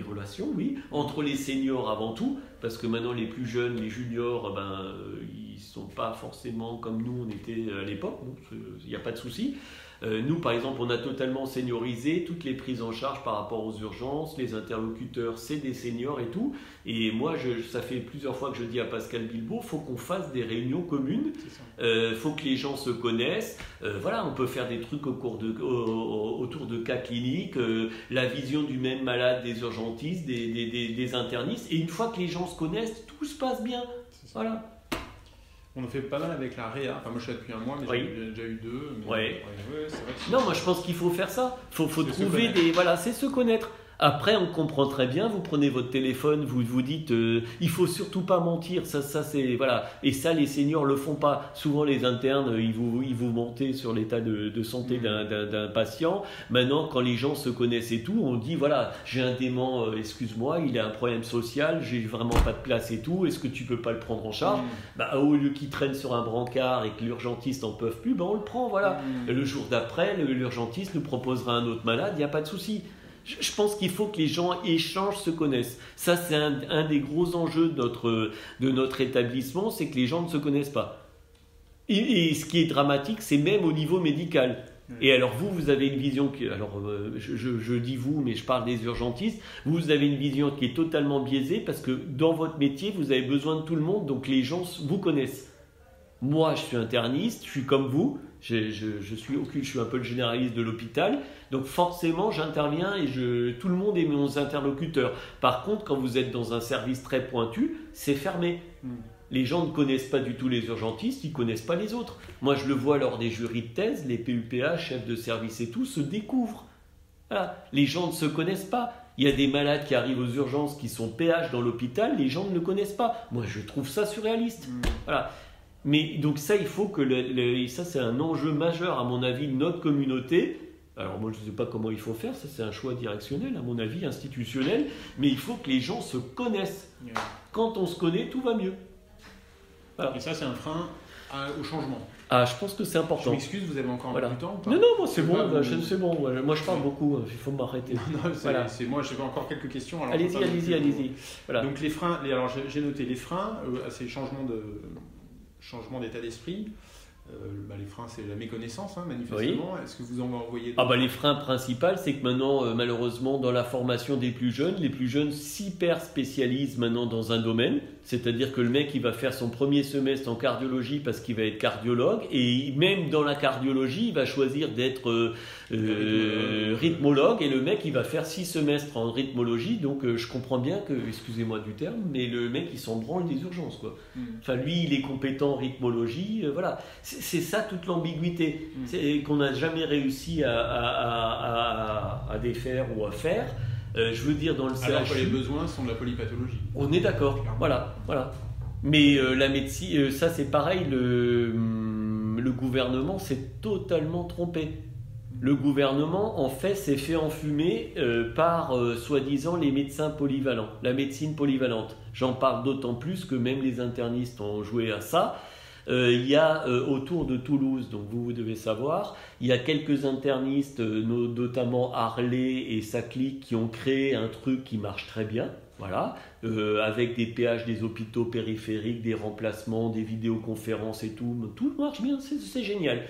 relations, oui, entre les seniors avant tout, parce que maintenant les plus jeunes, les juniors, ils sont pas forcément comme nous on était à l'époque. Il n'y a pas de souci. Nous, par exemple, on a totalement seniorisé toutes les prises en charge par rapport aux urgences, les interlocuteurs, c'est des seniors et tout. Et moi, ça fait plusieurs fois que je dis à Pascal Bilbao, il faut qu'on fasse des réunions communes, faut que les gens se connaissent. Voilà, on peut faire des trucs autour de cas cliniques, la vision du même malade, des urgentistes, des internistes. Et une fois que les gens se connaissent, tout se passe bien. Voilà. On en fait pas mal avec la réa. Enfin, moi, je suis là depuis un mois, mais j'ai déjà eu 2. Mais... Ouais, c'est vrai que... Non, moi, je pense qu'il faut faire ça. Faut trouver des... Voilà, c'est se connaître. Après, on comprend très bien, vous prenez votre téléphone, vous vous dites il faut surtout pas mentir, ça c'est voilà. Et ça, les seniors le font pas. Souvent, les internes, ils vous mentent sur l'état de santé d'un patient. Maintenant, quand les gens se connaissent et tout, on dit voilà, j'ai un dément, excuse-moi, il a un problème social, j'ai vraiment pas de place et tout. Est-ce que tu peux pas le prendre en charge? Au lieu qu'il traîne sur un brancard et que l'urgentiste en peut plus, on le prend, voilà. Le jour d'après, l'urgentiste nous proposera un autre malade, il n'y a pas de souci. Je pense qu'il faut que les gens échangent, se connaissent. Ça, c'est un des gros enjeux de notre établissement, c'est que les gens ne se connaissent pas. Et ce qui est dramatique, c'est même au niveau médical. Et alors vous avez une vision qui... Alors je dis vous, mais je parle des urgentistes. Vous avez une vision qui est totalement biaisée parce que dans votre métier, vous avez besoin de tout le monde, donc les gens vous connaissent. Moi, je suis interniste, je suis comme vous. Je suis un peu le généraliste de l'hôpital, donc forcément j'interviens et tout le monde est mon interlocuteur. Par contre, quand vous êtes dans un service très pointu, c'est fermé. Les gens ne connaissent pas du tout les urgentistes, ils ne connaissent pas les autres. Moi, je le vois lors des jurys de thèse, les PUPH, chefs de service et tout, se découvrent. Voilà. Les gens ne se connaissent pas. Il y a des malades qui arrivent aux urgences qui sont PH dans l'hôpital, les gens ne le connaissent pas. Moi, je trouve ça surréaliste. Voilà. Mais donc ça, il faut que ça c'est un enjeu majeur à mon avis de notre communauté. Alors moi je ne sais pas comment il faut faire, ça c'est un choix directionnel à mon avis, institutionnel, mais il faut que les gens se connaissent. Quand on se connaît, tout va mieux. Voilà. Et ça c'est un frein au changement. Ah, je pense que c'est important. Je m'excuse, vous avez encore un peu de temps ou pas? Non, moi c'est bon, c'est bon. Moi je parle beaucoup, il faut m'arrêter. Moi j'ai encore quelques questions. Allez-y. Voilà. Donc les freins, alors j'ai noté les freins à ces changement d'état d'esprit. Les freins, c'est la méconnaissance, manifestement. Oui. Est-ce que vous en envoyez d'autres? Les freins principaux, c'est que maintenant, malheureusement, dans la formation des plus jeunes, les plus jeunes s'hyper spécialisent maintenant dans un domaine. C'est-à-dire que le mec, il va faire son premier semestre en cardiologie parce qu'il va être cardiologue. Et même dans la cardiologie, il va choisir d'être rythmologue. Et le mec, il va faire 6 semestres en rythmologie. Donc, je comprends bien que, excusez-moi du terme, mais le mec, il s'en branle des urgences, quoi. Enfin, lui, il est compétent en rythmologie. Voilà. C'est ça toute l'ambiguïté. C'est qu'on n'a jamais réussi à défaire ou à faire. Je veux dire, dans le CHU... Alors que les besoins sont de la polypathologie. On est d'accord, voilà. Mais la médecine, ça c'est pareil, le gouvernement s'est totalement trompé. Le gouvernement, en fait, s'est fait enfumer par, soi-disant, les médecins polyvalents, la médecine polyvalente. J'en parle d'autant plus que même les internistes ont joué à ça. Il y a autour de Toulouse, donc vous devez savoir, il y a quelques internistes, notamment Harley et sa clique, qui ont créé un truc qui marche très bien, voilà, avec des PH des hôpitaux périphériques, des remplacements, des vidéoconférences et tout marche bien, c'est génial.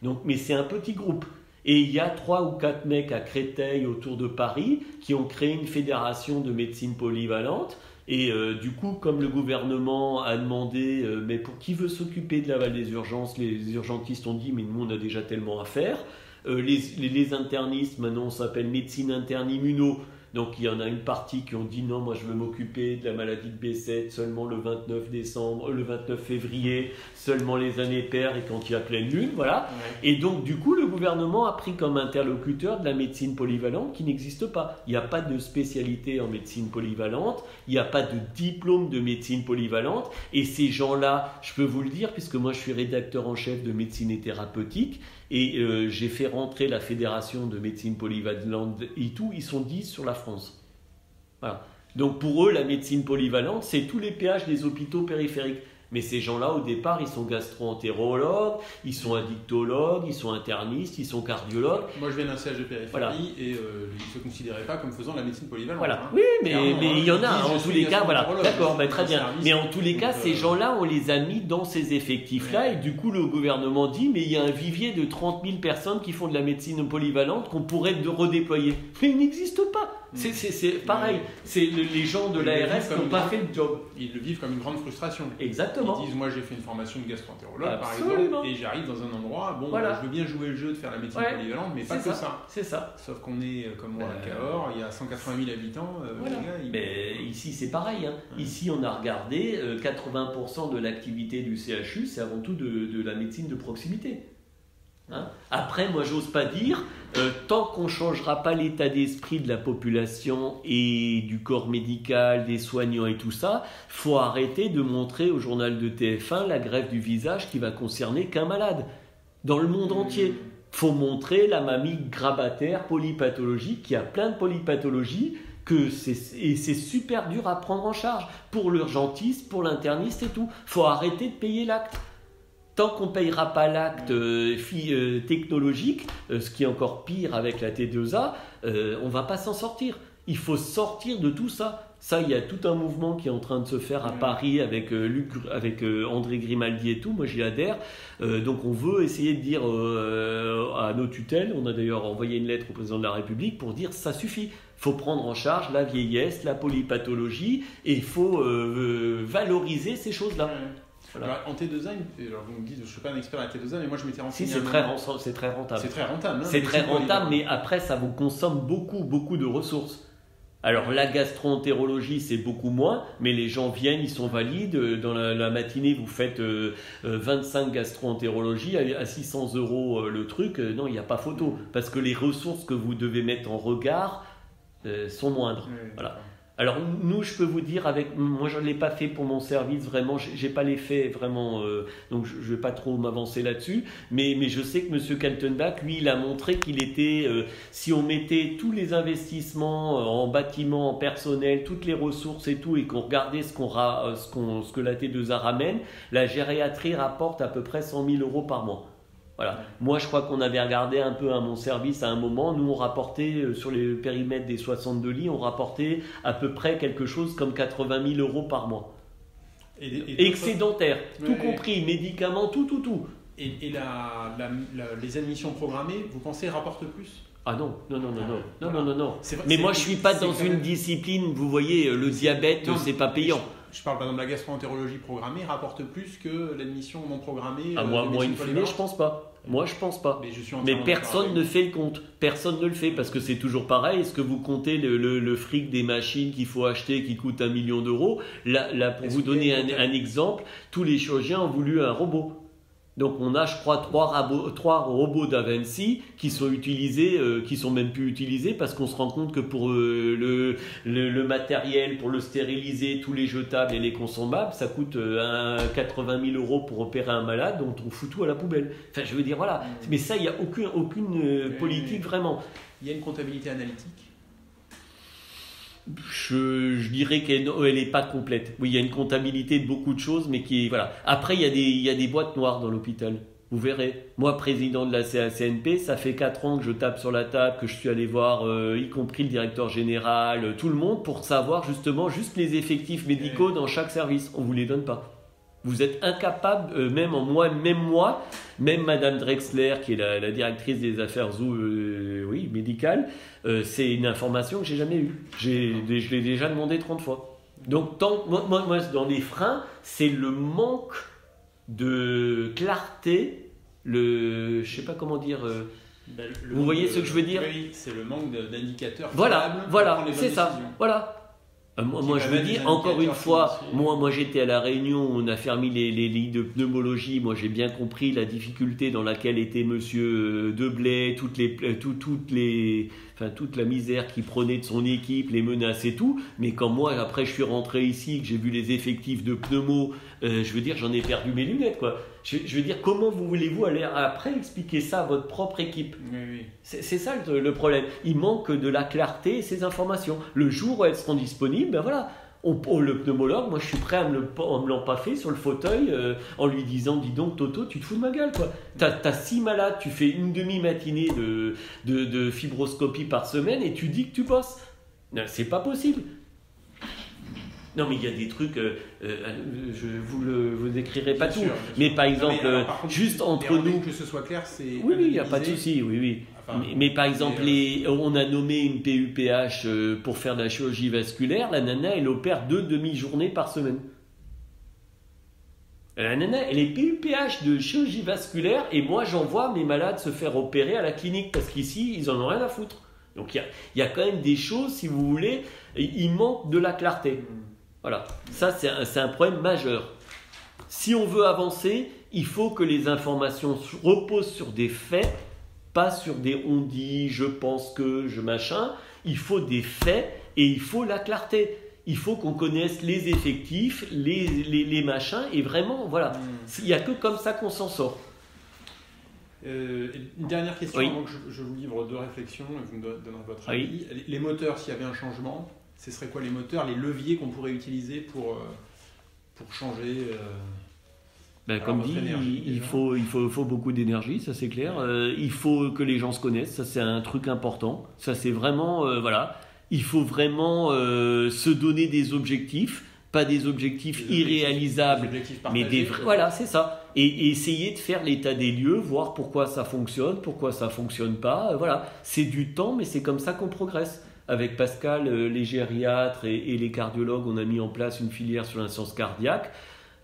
Donc, mais c'est un petit groupe. Et il y a 3 ou 4 mecs à Créteil, autour de Paris, qui ont créé une fédération de médecine polyvalente. Et du coup, comme le gouvernement a demandé, mais pour qui veut s'occuper de l'aval des urgences, les urgentistes ont dit, mais nous, on a déjà tellement à faire. Les internistes, maintenant, on s'appelle médecine interne immuno. Donc, il y en a une partie qui ont dit, non, moi, je veux m'occuper de la maladie de B7 seulement le 29 février, seulement les années paires et quand il y a pleine lune, voilà. Ouais. Et donc, du coup, le gouvernement a pris comme interlocuteur de la médecine polyvalente qui n'existe pas. Il n'y a pas de spécialité en médecine polyvalente, il n'y a pas de diplôme de médecine polyvalente. Et ces gens-là, je peux vous le dire, puisque moi, je suis rédacteur en chef de médecine et thérapeutique, et j'ai fait rentrer la fédération de médecine polyvalente et tout, ils sont 10 sur la France. Voilà. Donc pour eux, la médecine polyvalente, c'est tous les péages des hôpitaux périphériques. Mais ces gens-là, au départ, ils sont gastro-entérologues, ils sont addictologues, ils sont internistes, ils sont cardiologues. Moi, je viens d'un CH de périphérie, voilà. Et ils ne se considéraient pas comme faisant la médecine polyvalente. Voilà. Hein. Oui, mais il y en a, en tous les cas. Voilà. D'accord, très bien. Mais en tous les cas, ces gens-là, on les a mis dans ces effectifs-là. Ouais. Et du coup, le gouvernement dit, mais il y a un vivier de 30 000 personnes qui font de la médecine polyvalente qu'on pourrait redéployer. Mais il n'existe pas. C'est pareil. C'est les gens de l'ARS qui n'ont pas fait le job. Ils le vivent comme une grande frustration. Exactement. Ils disent, moi j'ai fait une formation de gastro-entérologue par exemple, et j'arrive dans un endroit, bon, voilà. Je veux bien jouer le jeu de faire la médecine polyvalente, mais pas que ça. C'est ça. Sauf qu'on est, comme moi, à Cahors, il y a 180 000 habitants. Voilà. Les gars, mais ici c'est pareil. Hein. Ouais. Ici on a regardé, 80% de l'activité du CHU, c'est avant tout de la médecine de proximité. Hein? Après, moi, j'ose pas dire, tant qu'on ne changera pas l'état d'esprit de la population et du corps médical, des soignants et tout ça, faut arrêter de montrer au journal de TF1 la greffe du visage qui va concerner qu'un malade. Dans le monde entier, faut montrer la mamie grabataire polypathologique qui a plein de polypathologies. Et c'est super dur à prendre en charge pour l'urgentiste, pour l'interniste et tout. Faut arrêter de payer l'acte. Tant qu'on ne payera pas l'acte technologique, ce qui est encore pire avec la T2A, on ne va pas s'en sortir. Il faut sortir de tout ça. Ça, il y a tout un mouvement qui est en train de se faire à Paris avec André Grimaldi et tout. Moi, j'y adhère. Donc, on veut essayer de dire à nos tutelles, on a d'ailleurs envoyé une lettre au président de la République pour dire ça suffit. Il faut prendre en charge la vieillesse, la polypathologie et il faut valoriser ces choses-là. Voilà. Alors, en T2A, alors vous me dites, je ne suis pas un expert à T2A, mais moi je m'étais renseigné. Si, c'est très rentable. C'est très rentable. Hein, c'est très rentable, mais après ça vous consomme beaucoup de ressources. Alors la gastro-entérologie c'est beaucoup moins, mais les gens viennent, ils sont valides. Dans la matinée vous faites 25 gastro-entérologie à 600 € le truc. Non, il n'y a pas photo, parce que les ressources que vous devez mettre en regard sont moindres. Oui, voilà. Alors nous, je peux vous dire, moi je ne l'ai pas fait pour mon service, vraiment, j'ai pas les faits vraiment, donc je ne vais pas trop m'avancer là-dessus, mais je sais que M. Kaltenbach, lui, il a montré qu'il était, si on mettait tous les investissements en bâtiment, en personnel, toutes les ressources et tout, et qu'on regardait ce que la T2A ramène, la gériatrie rapporte à peu près 100 000 € par mois. Voilà. Moi, je crois qu'on avait regardé un peu à mon service à un moment. Nous, on rapportait sur les périmètres des 62 lits, on rapportait à peu près quelque chose comme 80 000 € par mois. Excédentaire, tout compris, médicaments, tout. Et les admissions programmées, vous pensez rapportent plus ? Ah non. Mais moi, je suis pas dans une discipline, vous voyez, le diabète, c'est pas payant. Je parle par exemple de la gastro-entérologie programmée rapporte plus que l'admission non programmée. Moi, in fine, je pense pas. Mais personne ne fait le compte. Personne ne le fait parce que c'est toujours pareil. Est-ce que vous comptez le fric des machines qu'il faut acheter qui coûtent 1 million d'euros ? Là, pour vous donner un exemple, tous les chirurgiens ont voulu un robot. Donc on a, je crois, 3 robots d'Avency qui sont utilisés, qui sont même plus utilisés parce qu'on se rend compte que pour le matériel, pour le stériliser, tous les jetables et les consommables, ça coûte 80 000 € pour opérer un malade, donc on fout tout à la poubelle. Enfin, je veux dire, voilà. Mais ça, il n'y a aucune politique vraiment. Il y a une comptabilité analytique ? Je dirais qu'elle n'est pas complète. Oui, il y a une comptabilité de beaucoup de choses, mais qui est, voilà. Après, il y a des boîtes noires dans l'hôpital. Vous verrez. Moi, président de la CACNP, ça fait 4 ans que je tape sur la table, que je suis allé voir, y compris le directeur général, tout le monde, pour savoir justement juste les effectifs médicaux dans chaque service. On ne vous les donne pas. Vous êtes incapable, même moi, même Madame Drexler, qui est la directrice des affaires médicales, c'est une information que j'ai jamais eue. Je l'ai déjà demandé 30 fois. Donc, moi, dans les freins, c'est le manque de clarté, je sais pas comment dire. Vous voyez ce que je veux dire? Oui, c'est le manque d'indicateurs. Voilà, c'est ça. Voilà. Moi je vous dis, encore une fois, moi j'étais à La Réunion, on a fermé les lits de pneumologie, moi j'ai bien compris la difficulté dans laquelle était monsieur Deblay, toute la misère qu'il prenait de son équipe, les menaces et tout, mais quand moi après je suis rentré ici, que j'ai vu les effectifs de pneumo, je veux dire j'en ai perdu mes lunettes quoi. Je veux dire, comment voulez-vous aller après expliquer ça à votre propre équipe? Oui. C'est ça le problème. Il manque de la clarté et ces informations. Le jour où elles seront disponibles, ben voilà, le pneumologue, moi je suis prêt à me l'empaffer sur le fauteuil en lui disant, dis donc Toto, tu te fous de ma gueule quoi. T'as 6 malades, tu fais une demi-matinée de fibroscopie par semaine et tu dis que tu bosses. Non, c'est pas possible. Non, mais il y a des trucs, je vous décrirai pas tout. Sûr. Mais par exemple, par contre, juste entre nous. Que ce soit clair, c'est. Oui, il n'y a pas de souci, oui. Enfin, mais par exemple, on a nommé une PUPH pour faire de la chirurgie vasculaire. La nana, elle opère 2 demi-journées par semaine. La nana, elle est PUPH de chirurgie vasculaire et moi, j'envoie mes malades se faire opérer à la clinique parce qu'ici, ils en ont rien à foutre. Donc, il y a quand même des choses, si vous voulez, il manque de la clarté. Voilà, ça c'est un problème majeur. Si on veut avancer, il faut que les informations reposent sur des faits, pas sur des on dit, je pense que, je machin. Il faut des faits et il faut la clarté. Il faut qu'on connaisse les effectifs, les machins et vraiment, voilà. Il n'y a que comme ça qu'on s'en sort. Une dernière question, oui. Avant que je vous livre 2 réflexions et vous me donnerez votre avis. Oui. Les moteurs, s'il y avait un changement, ce serait quoi les moteurs, les leviers qu'on pourrait utiliser pour changer comme dit, il faut beaucoup d'énergie, ça c'est clair. Il faut que les gens se connaissent, ça c'est un truc important. Ça c'est vraiment, voilà. Il faut vraiment se donner des objectifs, pas des objectifs irréalisables, mais des vrais. Voilà, c'est ça. Et essayer de faire l'état des lieux, voir pourquoi ça fonctionne pas. Voilà, c'est du temps, mais c'est comme ça qu'on progresse. Avec Pascal, les gériatres et les cardiologues, on a mis en place une filière sur l'insuffisance cardiaque.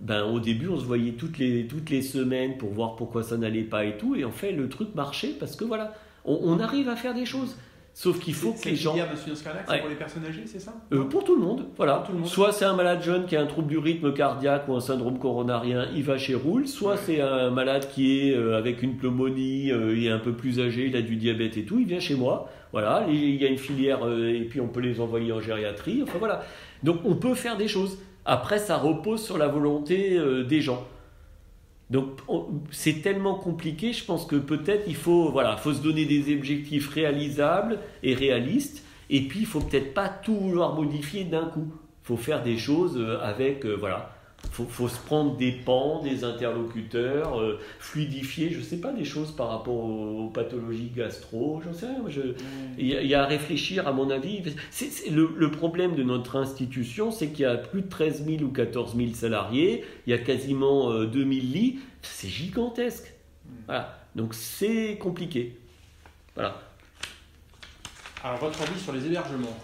Au début, on se voyait toutes les semaines pour voir pourquoi ça n'allait pas et tout. Et en fait, le truc marchait parce que voilà, on arrive à faire des choses. Sauf qu'il faut que les gens. Cette filière d'insuffisance cardiaque, c'est pour les personnes âgées, c'est ça? Pour tout le monde, voilà. Tout le monde. Soit c'est un malade jeune qui a un trouble du rythme cardiaque ou un syndrome coronarien, il va chez Roule. Soit c'est un malade qui est avec une pneumonie, il est un peu plus âgé, il a du diabète et tout, il vient chez moi. Voilà, il y a une filière et puis on peut les envoyer en gériatrie. Enfin voilà. Donc on peut faire des choses. Après, ça repose sur la volonté des gens. Donc c'est tellement compliqué, je pense que peut-être il faut se donner des objectifs réalisables et réalistes, et puis il faut peut-être pas tout vouloir modifier d'un coup. Il faut faire des choses avec, faut se prendre des pans, des interlocuteurs, fluidifier, je sais pas, des choses par rapport aux pathologies gastro, j'en sais rien. Il y a à réfléchir à mon avis. Le problème de notre institution, c'est qu'il y a plus de 13 000 ou 14 000 salariés, il y a quasiment 2000 lits, c'est gigantesque. Voilà, donc c'est compliqué. Voilà. Alors votre avis sur les hébergements?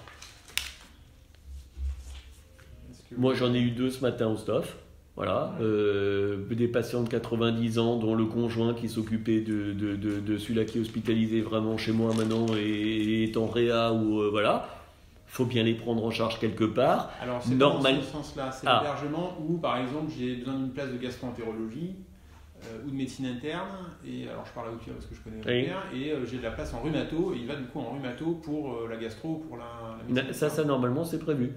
Moi, j'en ai eu 2 ce matin au staff. Voilà, des patients de 90 ans, dont le conjoint qui s'occupait de celui-là qui est hospitalisé vraiment chez moi maintenant et est en réa ou voilà. Il faut bien les prendre en charge quelque part. Alors, c'est dans ce sens-là, c'est l'hébergement où, par exemple, j'ai besoin d'une place de gastro-entérologie ou de médecine interne. Et alors, je parle à Outia parce que je connais Outia. Et j'ai de la place en rhumato. Et il va du coup en rhumato pour la gastro, pour la médecine interne. Ça, normalement, c'est prévu.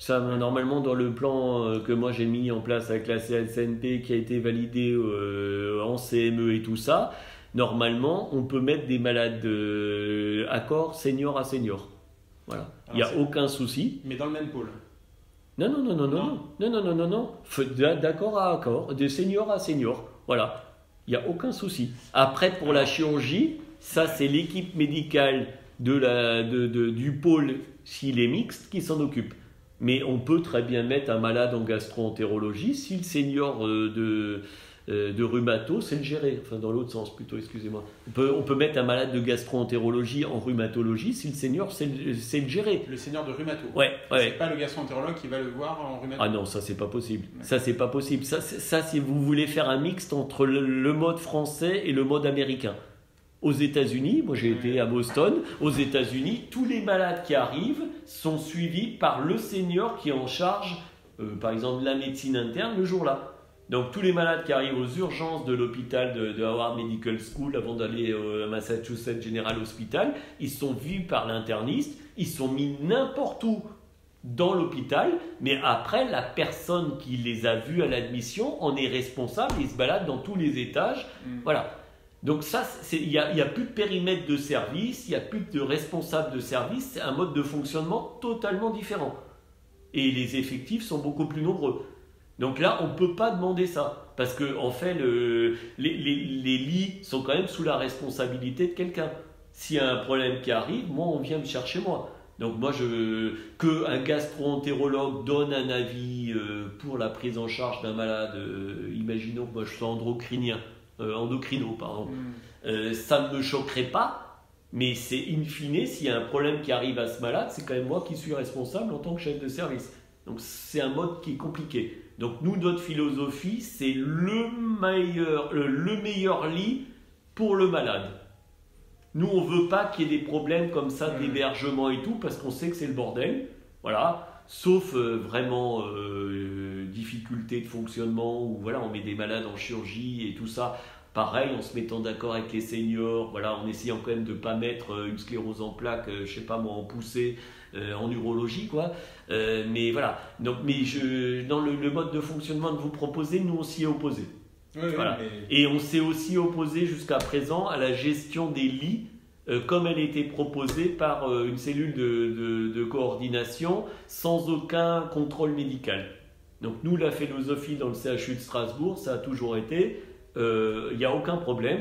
Ça, normalement, dans le plan que moi j'ai mis en place avec la CNP qui a été validé en CME et tout ça, normalement, on peut mettre des malades accord senior à senior. Voilà. Il n'y a aucun souci. Mais dans le même pôle. Non. D'accord à accord, de senior à senior. Voilà. Il n'y a aucun souci. Après, pour la chirurgie, ça, c'est l'équipe médicale du pôle, s'il est mixte, qui s'en occupe. Mais on peut très bien mettre un malade en gastro-entérologie si le senior de rhumato sait le gérer. Enfin, dans l'autre sens plutôt, excusez-moi. On peut mettre un malade de gastro-entérologie en rhumatologie si le senior sait le gérer. Le senior de rhumato. Ouais. C'est pas le gastro-entérologue qui va le voir en rhumato. Ah non, ça c'est pas possible. Ouais. Ça c'est pas possible. Ça, si vous voulez faire un mixte entre le mode français et le mode américain. Aux États-Unis, moi j'ai été à Boston, aux États-Unis, tous les malades qui arrivent sont suivis par le senior qui est en charge, par exemple, de la médecine interne le jour-là. Donc tous les malades qui arrivent aux urgences de l'hôpital de Harvard Medical School avant d'aller à Massachusetts General Hospital, ils sont vus par l'interniste, ils sont mis n'importe où dans l'hôpital, mais après la personne qui les a vus à l'admission en est responsable, ils se baladent dans tous les étages, voilà. Donc ça, il n'y a plus de périmètre de service, il n'y a plus de responsable de service, c'est un mode de fonctionnement totalement différent. Et les effectifs sont beaucoup plus nombreux. Donc là, on ne peut pas demander ça, parce qu'en fait, les lits sont quand même sous la responsabilité de quelqu'un. S'il y a un problème qui arrive, moi, on vient me chercher moi. Donc moi, qu'un gastro-entérologue donne un avis pour la prise en charge d'un malade, imaginons que moi je sois endocrino, pardon. Ça ne me choquerait pas, mais c'est in fine, s'il y a un problème qui arrive à ce malade, c'est quand même moi qui suis responsable en tant que chef de service. Donc c'est un mode qui est compliqué. Donc nous, notre philosophie, c'est le meilleur lit pour le malade. Nous, on ne veut pas qu'il y ait des problèmes comme ça d'hébergement et tout, parce qu'on sait que c'est le bordel. Voilà. Sauf vraiment difficulté de fonctionnement, où voilà, on met des malades en chirurgie et tout ça. Pareil, en se mettant d'accord avec les seniors, voilà, en essayant quand même de ne pas mettre une sclérose en plaques, je sais pas moi, en poussée, en urologie, quoi. Mais voilà. Donc, dans le mode de fonctionnement que vous proposez, nous on s'y est opposé. Oui, voilà. Et on s'est aussi opposé jusqu'à présent à la gestion des lits comme elle était proposée par une cellule de coordination sans aucun contrôle médical. Donc nous, la philosophie dans le CHU de Strasbourg, ça a toujours été, il n'y a aucun problème,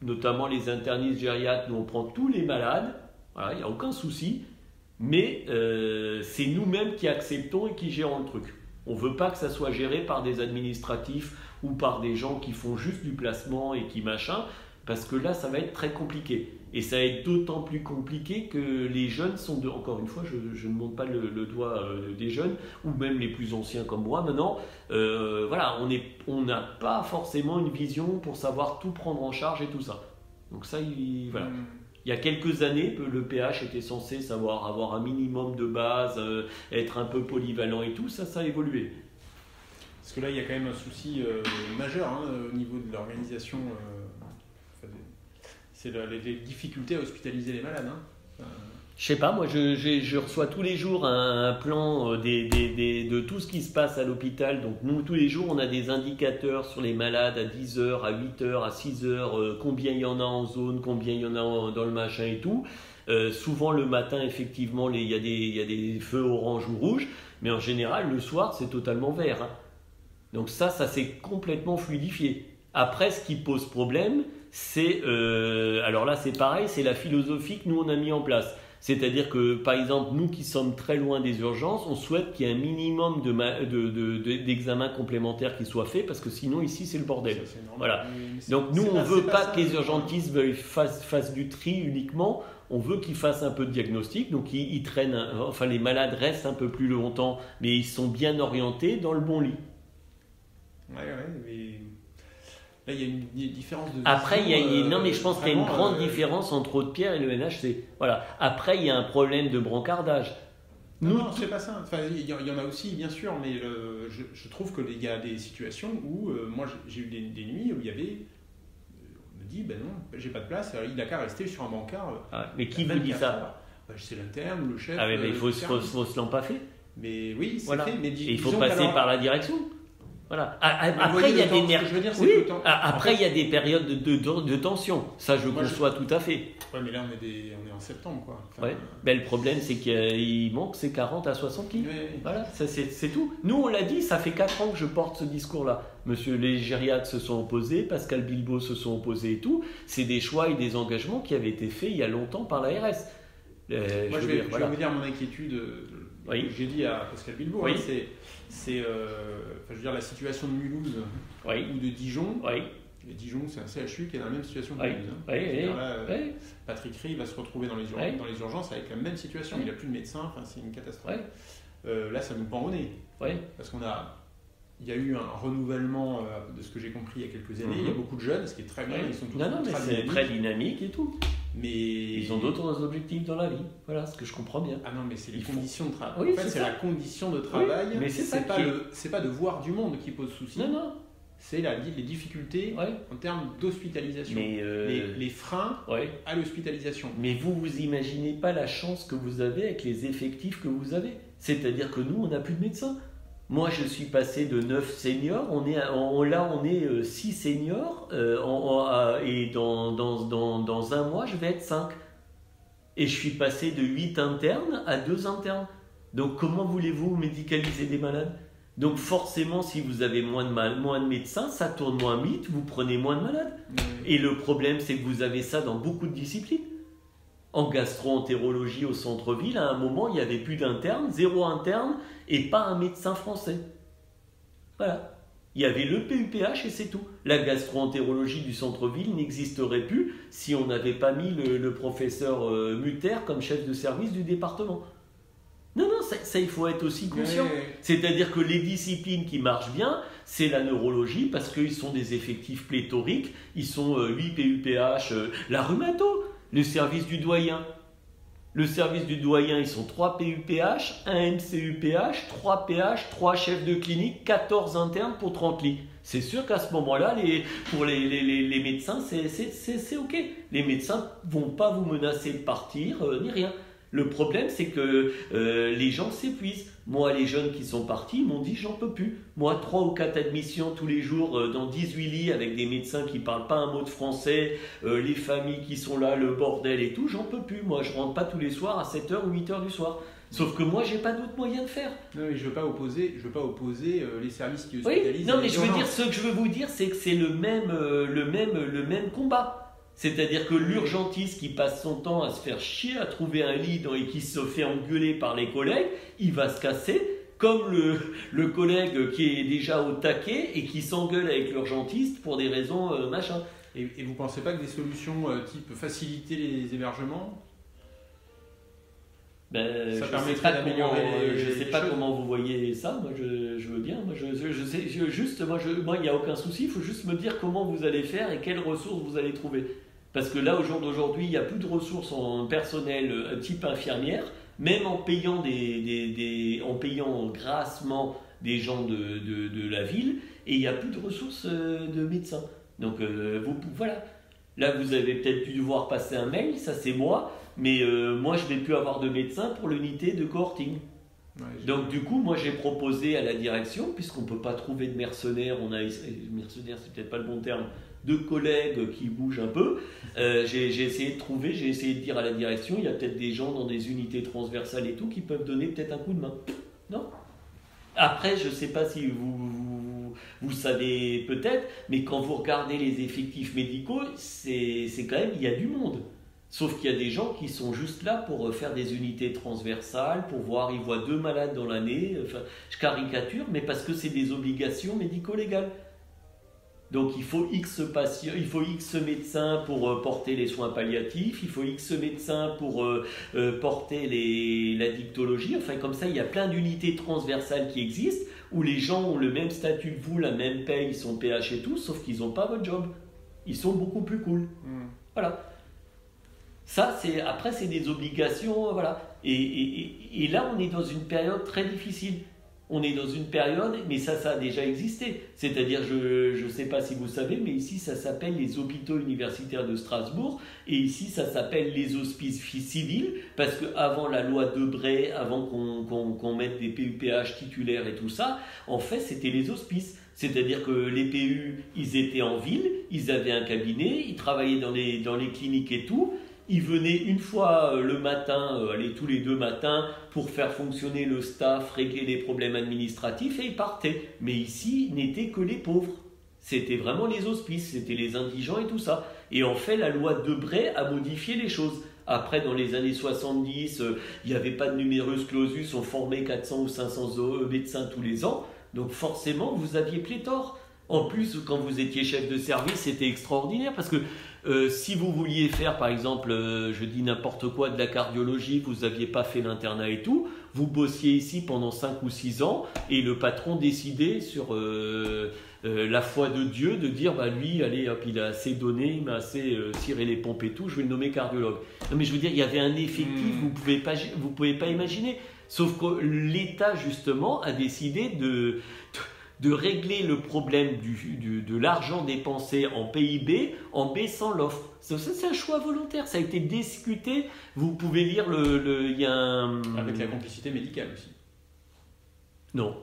notamment les internistes gériatres, nous on prend tous les malades, voilà, il n'y a aucun souci, mais c'est nous-mêmes qui acceptons et qui gérons le truc. On ne veut pas que ça soit géré par des administratifs ou par des gens qui font juste du placement et qui machin, parce que là, ça va être très compliqué. Et ça va être d'autant plus compliqué que les jeunes sont encore une fois, je ne monte pas le doigt des jeunes, ou même les plus anciens comme moi maintenant, voilà, on n'a pas forcément une vision pour savoir tout prendre en charge et tout ça. Donc ça, voilà. Il y a quelques années, le PH était censé savoir avoir un minimum de base, être un peu polyvalent et tout, ça a évolué. Parce que là, il y a quand même un souci majeur au niveau de l'organisation. C'est les difficultés à hospitaliser les malades. Je sais pas, moi je reçois tous les jours un plan de tout ce qui se passe à l'hôpital. Donc nous, tous les jours, on a des indicateurs sur les malades à 10h, à 8h, à 6h, combien il y en a en zone, combien il y en a dans le machin et tout. Souvent le matin, effectivement, il y a des feux orange ou rouge, mais en général, le soir, c'est totalement vert. Donc ça s'est complètement fluidifié. Après, ce qui pose problème, c'est, alors là c'est pareil, c'est la philosophie que nous on a mis en place. C'est-à-dire que par exemple, nous qui sommes très loin des urgences, on souhaite qu'il y ait un minimum d'examens complémentaires qui soient faits, parce que sinon ici c'est le bordel. Ça, voilà. Donc nous on ne veut pas que les urgentistes fassent du tri uniquement, on veut qu'ils fassent un peu de diagnostic, donc ils traînent, enfin les malades restent un peu plus longtemps, mais ils sont bien orientés dans le bon lit. Ouais, mais... Là, il y a une différence de vision. Après, non, mais je pense qu'il y a une grande différence entre Haute-Pierre et le NHC. Voilà. Après, il y a un problème de brancardage. Non, c'est pas ça. Enfin, il y en a aussi, bien sûr, mais je trouve qu'il y a des situations où, moi, j'ai eu des nuits où il y avait... on me dit, ben non, j'ai pas de place, alors il n'a qu'à rester sur un bancard. Mais qui vous dit ça? C'est l'interne, le chef. Ah, mais il faut se l'empaffer. Mais oui, c'est voilà. fait. Mais et il faut passer par la direction. Voilà. Après, il y a des nerfs. Oui. Après, il y a des périodes de tension. Ça, je conçois tout à fait. Ouais, mais là, on est en septembre, quoi. Enfin, ouais. Ben, le problème, c'est qu'il manque ces 40 à 60 kilos. Oui. Voilà, c'est tout. Nous, on l'a dit, ça fait 4 ans que je porte ce discours-là. Monsieur les gériatres se sont opposés, Pascal Bilbao se sont opposés et tout. C'est des choix et des engagements qui avaient été faits il y a longtemps par l'ARS. Moi, je vais vous dire mon inquiétude. Oui. J'ai dit à Pascal Bilbao, Oui. Je veux dire, la situation de Mulhouse Oui. ou de Dijon. Oui. Et Dijon, c'est un CHU qui est dans la même situation que Oui. Mulhouse. Oui. C'est-à-dire là, Oui. Patrick Ry va se retrouver dans les urgences avec la même situation. Il n'a plus de médecin, enfin, c'est une catastrophe. Là, ça nous pend au nez. Parce il y a eu un renouvellement de ce que j'ai compris il y a quelques années. Il y a beaucoup de jeunes, ce qui est très bien. Ils sont tous mais c'est très dynamique et tout. Mais ils ont d'autres objectifs dans la vie. Voilà ce que je comprends bien. Ah non, mais c'est les conditions de travail. Oui, en fait, c'est la condition de travail. Oui, mais c'est pas de voir du monde qui pose souci. Non. C'est les difficultés en termes d'hospitalisation. Mais les freins à l'hospitalisation. Mais vous imaginez pas la chance que vous avez avec les effectifs que vous avez. C'est-à-dire que nous, on n'a plus de médecins. Moi, je suis passé de 9 seniors, on est 6 seniors, et dans un mois, je vais être 5. Et je suis passé de 8 internes à 2 internes. Donc, comment voulez-vous médicaliser des malades ? Donc, forcément, si vous avez moins de médecins, ça tourne moins vite, vous prenez moins de malades. Et le problème, c'est que vous avez ça dans beaucoup de disciplines. En gastro-entérologie au centre-ville, à un moment, il n'y avait plus d'internes, 0 interne et pas un médecin français. Voilà. Il y avait le PUPH et c'est tout. La gastro-entérologie du centre-ville n'existerait plus si on n'avait pas mis le professeur Mutter comme chef de service du département. Non, ça il faut être aussi conscient. C'est-à-dire que les disciplines qui marchent bien, c'est la neurologie parce qu'ils sont des effectifs pléthoriques. Ils sont 8 PUPH, la rhumato. Le service du doyen. Le service du doyen, ils sont 3 PUPH, 1 MCUPH, 3 PH, 3 chefs de clinique, 14 internes pour 30 lits. C'est sûr qu'à ce moment-là, pour les médecins, c'est OK. Les médecins ne vont pas vous menacer de partir, ni rien. Le problème, c'est que les gens s'épuisent. Moi, les jeunes qui sont partis m'ont dit « j'en peux plus ». Moi, 3 ou 4 admissions tous les jours dans 18 lits avec des médecins qui ne parlent pas un mot de français, les familles qui sont là, le bordel et tout, j'en peux plus. Moi, je ne rentre pas tous les soirs à 7h ou 8h du soir. Sauf que moi, je n'ai pas d'autre moyen de faire. Non, mais je ne veux pas opposer les services qui hospitalisent. Non, mais ce que je veux vous dire, c'est que c'est le même combat. C'est-à-dire que l'urgentiste qui passe son temps à se faire chier, à trouver un lit et qui se fait engueuler par les collègues, il va se casser, comme le collègue qui est déjà au taquet et qui s'engueule avec l'urgentiste pour des raisons machin. Et vous ne pensez pas que des solutions type faciliter les hébergements ça permettrait d'améliorer je ne sais pas comment vous voyez ça, moi je veux bien, moi il n'y a aucun souci, il faut juste me dire comment vous allez faire et quelles ressources vous allez trouver. Parce que là, au jour d'aujourd'hui, il n'y a plus de ressources en personnel type infirmière, même en payant en payant grassement des gens de la ville, et il n'y a plus de ressources de médecins. Donc voilà. Là, vous avez peut-être dû voir passer un mail, ça c'est moi, mais moi je ne vais plus avoir de médecin pour l'unité de cohorting. Donc du coup, moi j'ai proposé à la direction, puisqu'on ne peut pas trouver de mercenaires, mercenaires c'est peut-être pas le bon terme, de collègues qui bougent un peu, j'ai essayé de dire à la direction, il y a peut-être des gens dans des unités transversales et tout qui peuvent donner peut-être un coup de main. Non ? Après, je ne sais pas si vous savez peut-être, mais quand vous regardez les effectifs médicaux, c'est quand même, il y a du monde. Sauf qu'il y a des gens qui sont juste là pour faire des unités transversales, pour voir, ils voient 2 malades dans l'année, enfin, je caricature, mais parce que c'est des obligations médico-légales. Donc il faut X patients, il faut X médecins pour porter les soins palliatifs, il faut X médecins pour porter la dictologie, enfin comme ça il y a plein d'unités transversales qui existent, où les gens ont le même statut que vous, la même paye, ils sont PH et tout, sauf qu'ils n'ont pas votre job. Ils sont beaucoup plus cool. Voilà. Ça, après, c'est des obligations, voilà. Et là, on est dans une période très difficile. On est dans une période, mais ça a déjà existé. C'est-à-dire, je ne sais pas si vous savez, mais ici, ça s'appelle les hôpitaux universitaires de Strasbourg, et ici, ça s'appelle les hospices civils, parce qu'avant la loi Debray, avant qu'on mette des PUPH titulaires et tout ça, en fait, c'était les hospices. C'est-à-dire que les PU, ils étaient en ville, ils avaient un cabinet, ils travaillaient dans les cliniques et tout. Ils venaient une fois le matin, tous les 2 matins, pour faire fonctionner le staff, régler les problèmes administratifs, et ils partaient. Mais ici, n'étaient que les pauvres. C'était vraiment les hospices, c'était les indigents et tout ça. Et en fait, la loi Debray a modifié les choses. Après, dans les années 70, il n'y avait pas de numerus clausus, on formait 400 ou 500 médecins tous les ans. Donc forcément, vous aviez pléthore. En plus, quand vous étiez chef de service, c'était extraordinaire parce que si vous vouliez faire, par exemple, je dis n'importe quoi, de la cardiologie, vous n'aviez pas fait l'internat et tout, vous bossiez ici pendant 5 ou 6 ans et le patron décidait sur la foi de Dieu de dire, bah lui, allez, hop, il a assez donné, il m'a assez ciré les pompes et tout, je vais le nommer cardiologue. Non, mais je veux dire, il y avait un effectif, vous pouvez pas imaginer. Sauf que l'État, justement, a décidé de régler le problème de l'argent dépensé en PIB en baissant l'offre. Ça, c'est un choix volontaire, ça a été discuté. Vous pouvez lire il y a avec la complicité médicale aussi. Non,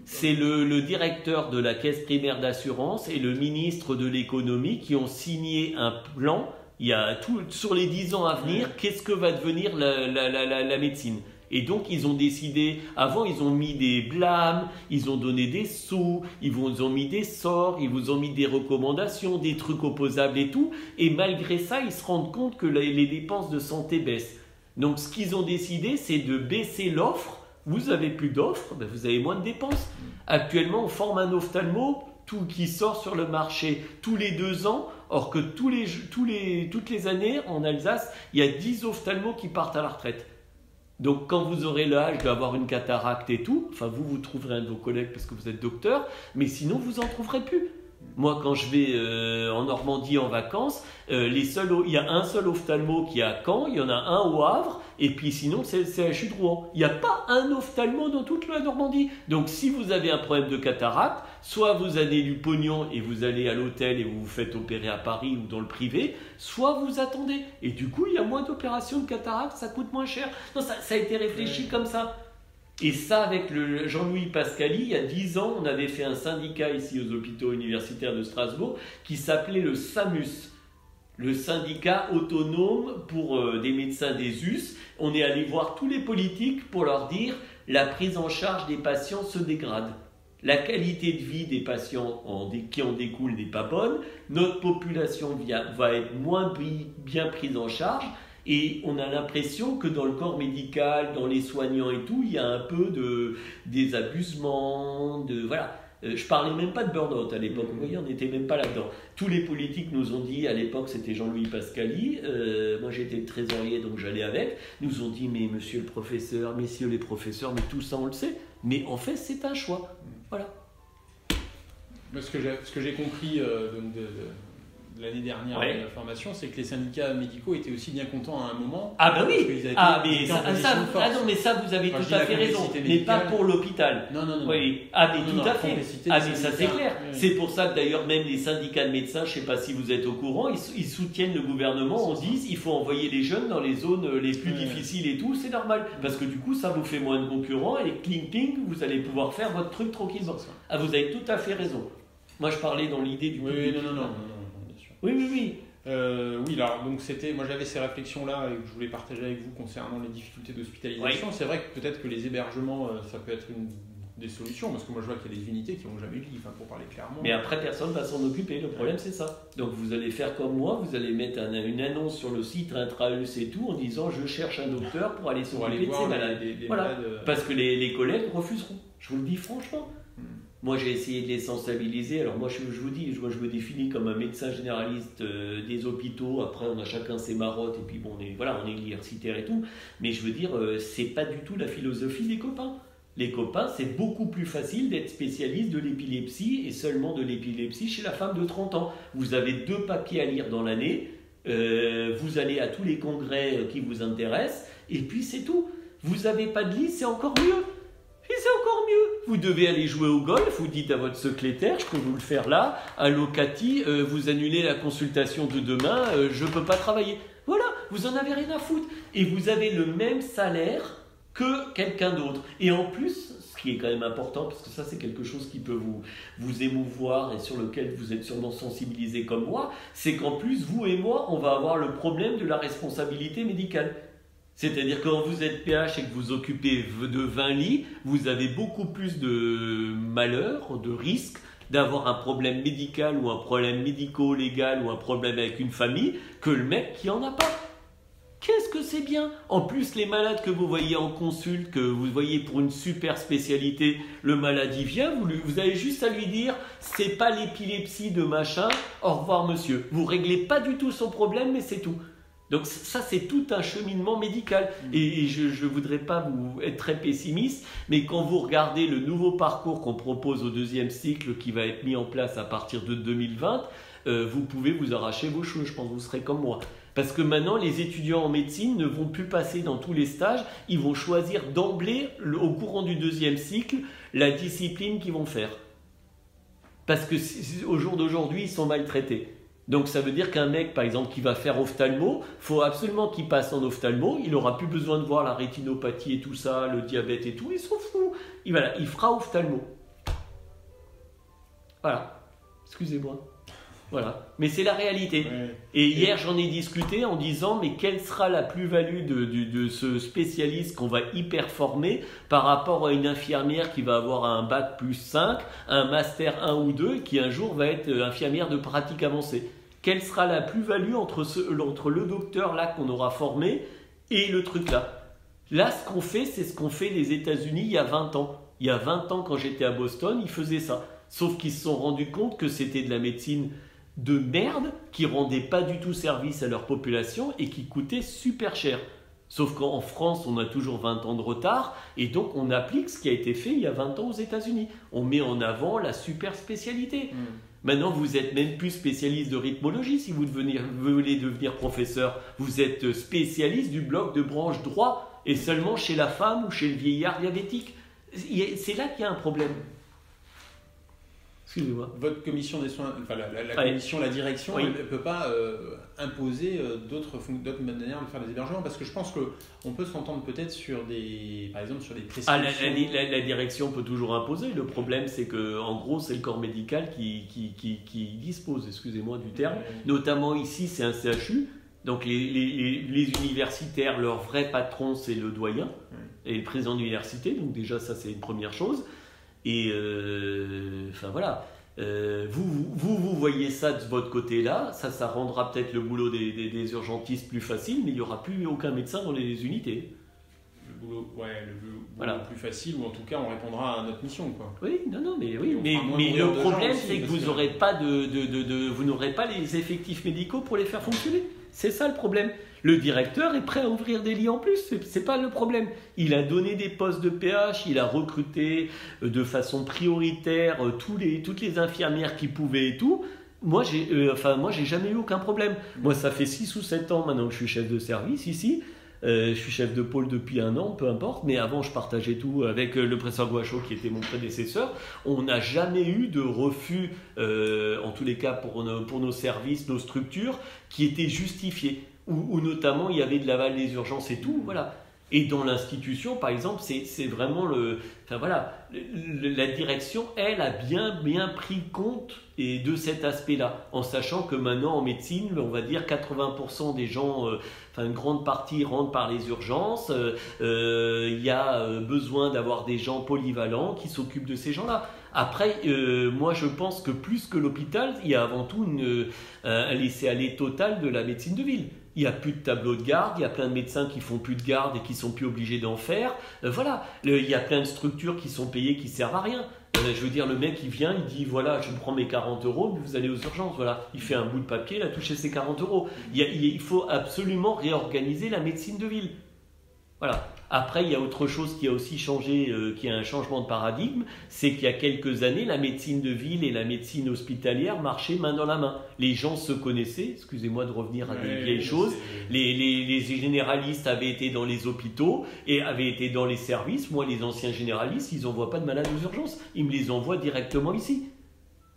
c'est le directeur de la caisse primaire d'assurance et le ministre de l'économie qui ont signé un plan. Il y a tout sur les 10 ans à venir, qu'est-ce que va devenir la médecine. Et donc, ils ont décidé, avant, ils ont mis des blâmes, ils ont donné des sous, ils vous ont mis des sorts, ils vous ont mis des recommandations, des trucs opposables et tout. Et malgré ça, ils se rendent compte que les dépenses de santé baissent. Donc, ce qu'ils ont décidé, c'est de baisser l'offre. Vous avez plus d'offres, ben vous avez moins de dépenses. Actuellement, on forme un ophtalmo qui sort sur le marché tous les 2 ans, or que toutes les années, en Alsace, il y a 10 ophtalmos qui partent à la retraite. Donc, quand vous aurez l'âge d'avoir une cataracte et tout, enfin, vous trouverez un de vos collègues parce que vous êtes docteur, mais sinon, vous n'en trouverez plus. Moi, quand je vais en Normandie en vacances, il y a un seul ophtalmo qui est à Caen, il y en a un au Havre, et puis sinon, c'est à Chute-Rouen. Il n'y a pas un ophtalmo dans toute la Normandie. Donc, si vous avez un problème de cataracte, soit vous avez du pognon et vous allez à l'hôtel et vous vous faites opérer à Paris ou dans le privé, soit vous attendez. Et du coup, il y a moins d'opérations de cataracte, ça coûte moins cher. Non, ça a été réfléchi comme ça. Et ça, avec le Jean-Louis Pascali, il y a 10 ans, on avait fait un syndicat ici aux hôpitaux universitaires de Strasbourg qui s'appelait le SAMUS, le syndicat autonome pour des médecins des US. On est allé voir tous les politiques pour leur dire la prise en charge des patients se dégrade. La qualité de vie des patients qui en découle n'est pas bonne. Notre population va être moins bien prise en charge. Et on a l'impression que dans le corps médical, dans les soignants et tout, il y a un peu de désabusement, voilà. Je parlais même pas de burn-out à l'époque, vous voyez, on n'était même pas là-dedans. Tous les politiques nous ont dit, à l'époque c'était Jean-Louis Pascali, moi j'étais le trésorier donc j'allais avec, nous ont dit mais monsieur le professeur, messieurs les professeurs, mais tout ça on le sait, mais en fait c'est un choix, voilà. Ce que j'ai compris de l'année dernière de la formation, c'est que les syndicats médicaux étaient aussi bien contents à un moment. Ah bah oui. Mais ça vous avez tout à fait raison, mais pas pour l'hôpital. Non. Oui. Tout à fait. Mais ça c'est clair. Oui. C'est pour ça que d'ailleurs même les syndicats de médecins, je ne sais pas si vous êtes au courant, ils soutiennent le gouvernement, on dit il faut envoyer les jeunes dans les zones les plus difficiles et tout, c'est normal. Parce que du coup ça vous fait moins de concurrents et cling, vous allez pouvoir faire votre truc tranquillement. Ah, vous avez tout à fait raison. Moi je parlais dans l'idée du public. Non. Oui. Oui, alors donc moi j'avais ces réflexions-là et que je voulais partager avec vous concernant les difficultés d'hospitalisation. Oui. C'est vrai que peut-être que les hébergements, ça peut être une des solutions, parce que moi je vois qu'il y a des unités qui n'ont jamais eu de lit, pour parler clairement. Mais après personne ne va s'en occuper, le problème c'est ça. Donc vous allez faire comme moi, vous allez mettre une annonce sur le site Intraus et tout en disant je cherche un docteur pour aller s'occuper de ces malades. Voilà. Parce que les collègues refuseront, je vous le dis franchement. Moi, j'ai essayé de les sensibiliser. Alors moi, je vous dis, je me définis comme un médecin généraliste des hôpitaux. Après, on a chacun ses marottes et puis bon, on est universitaire et tout. Mais je veux dire, c'est pas du tout la philosophie des copains. Les copains, c'est beaucoup plus facile d'être spécialiste de l'épilepsie et seulement de l'épilepsie chez la femme de 30 ans. Vous avez 2 papiers à lire dans l'année. Vous allez à tous les congrès qui vous intéressent et puis c'est tout. Vous n'avez pas de lit, c'est encore mieux. Et c'est encore mieux. Vous devez aller jouer au golf, vous dites à votre secrétaire, je peux vous le faire là, allô Cathy, vous annulez la consultation de demain, je ne peux pas travailler. Voilà, vous en avez rien à foutre. Et vous avez le même salaire que quelqu'un d'autre. Et en plus, ce qui est quand même important, parce que ça c'est quelque chose qui peut vous émouvoir et sur lequel vous êtes sûrement sensibilisé comme moi, c'est qu'en plus, vous et moi, on va avoir le problème de la responsabilité médicale. C'est-à-dire que quand vous êtes PH et que vous occupez de 20 lits, vous avez beaucoup plus de malheurs, de risques d'avoir un problème médical ou un problème médico-légal ou un problème avec une famille que le mec qui en a pas. Qu'est-ce que c'est bien? En plus, les malades que vous voyez en consulte, que vous voyez pour une super spécialité, le malade il vient, vous avez juste à lui dire c'est pas l'épilepsie de machin, au revoir monsieur. Vous réglez pas du tout son problème, mais c'est tout. Donc ça, c'est tout un cheminement médical. Et je ne voudrais pas vous être très pessimiste, mais quand vous regardez le nouveau parcours qu'on propose au 2e cycle qui va être mis en place à partir de 2020, vous pouvez vous arracher vos cheveux, je pense que vous serez comme moi. Parce que maintenant, les étudiants en médecine ne vont plus passer dans tous les stages, ils vont choisir d'emblée, au courant du 2e cycle, la discipline qu'ils vont faire. Parce que au jour d'aujourd'hui, ils sont maltraités. Donc ça veut dire qu'un mec, par exemple, qui va faire ophtalmo, il faut absolument qu'il passe en ophtalmo, il n'aura plus besoin de voir la rétinopathie et tout ça, le diabète et tout, il s'en fout. Il fera ophtalmo. Voilà. Excusez-moi. Voilà. Mais c'est la réalité. Ouais. Et hier, j'en ai discuté en disant, mais quelle sera la plus-value de ce spécialiste qu'on va hyper former par rapport à une infirmière qui va avoir un bac plus 5, un master 1 ou 2, qui un jour va être infirmière de pratique avancée. Quelle sera la plus-value entre le docteur là qu'on aura formé et le truc là? Là, ce qu'on fait, c'est ce qu'ont fait les États-Unis il y a 20 ans. Il y a 20 ans, quand j'étais à Boston, ils faisaient ça. Sauf qu'ils se sont rendus compte que c'était de la médecine de merde qui rendait pas du tout service à leur population et qui coûtait super cher. Sauf qu'en France, on a toujours 20 ans de retard et donc on applique ce qui a été fait il y a 20 ans aux États-Unis. On met en avant la super spécialité. Maintenant, vous êtes même plus spécialiste de rythmologie si vous voulez devenir professeur. Vous êtes spécialiste du bloc de branche droit et seulement chez la femme ou chez le vieillard diabétique. C'est là qu'il y a un problème. Excusez-moi. Votre commission des soins, enfin la commission, la direction, elle ne peut pas imposer d'autres manières de faire des hébergements, parce que je pense qu'on peut s'entendre peut-être sur par exemple sur des prescriptions. La direction peut toujours imposer. Le problème, c'est que en gros, c'est le corps médical qui dispose, excusez-moi du terme. Notamment ici, c'est un CHU. Donc les universitaires, leur vrai patron, c'est le doyen et le président d'université. Donc déjà, ça, c'est une première chose. Et enfin voilà, vous voyez ça de votre côté-là, ça rendra peut-être le boulot des urgentistes plus facile, mais il n'y aura plus aucun médecin dans les unités. Le boulot plus facile, ou en tout cas on répondra à notre mission, quoi. Oui, mais le problème c'est que vous n'aurez pas vous n'aurez pas les effectifs médicaux pour les faire fonctionner. C'est ça le problème. Le directeur est prêt à ouvrir des lits en plus, c'est pas le problème. Il a donné des postes de PH, il a recruté de façon prioritaire toutes les infirmières qui pouvaient et tout. Moi, j'ai jamais eu aucun problème. Moi, ça fait 6 ou 7 ans maintenant que je suis chef de service ici. Je suis chef de pôle depuis 1 an, peu importe, mais avant je partageais tout avec le professeur Guachaud qui était mon prédécesseur. On n'a jamais eu de refus, en tous les cas pour nos services, nos structures, qui étaient justifiés. Où notamment il y avait de l'aval des urgences et tout, voilà. Et dans l'institution, par exemple, c'est vraiment la direction, elle a bien pris compte de cet aspect-là, en sachant que maintenant en médecine, on va dire 80% des gens, une grande partie rentrent par les urgences. Il y a besoin d'avoir des gens polyvalents qui s'occupent de ces gens-là. Après, moi je pense que plus que l'hôpital, il y a avant tout un laisser-aller total de la médecine de ville. Il n'y a plus de tableau de garde, il y a plein de médecins qui font plus de garde et qui sont plus obligés d'en faire. Il y a plein de structures qui sont payées qui servent à rien. Je veux dire, le mec il vient, il dit voilà, je prends mes 40 €, mais vous allez aux urgences. Voilà, il fait un bout de papier, il a touché ses 40 €. Il faut absolument réorganiser la médecine de ville. Voilà. Après, il y a autre chose qui a aussi changé, qui a un changement de paradigme, c'est qu'il y a quelques années, la médecine de ville et la médecine hospitalière marchaient main dans la main. Les gens se connaissaient, excusez-moi de revenir à des vieilles choses, les généralistes avaient été dans les hôpitaux et avaient été dans les services. Moi, les anciens généralistes, ils n'envoient pas de malades aux urgences, ils me les envoient directement ici.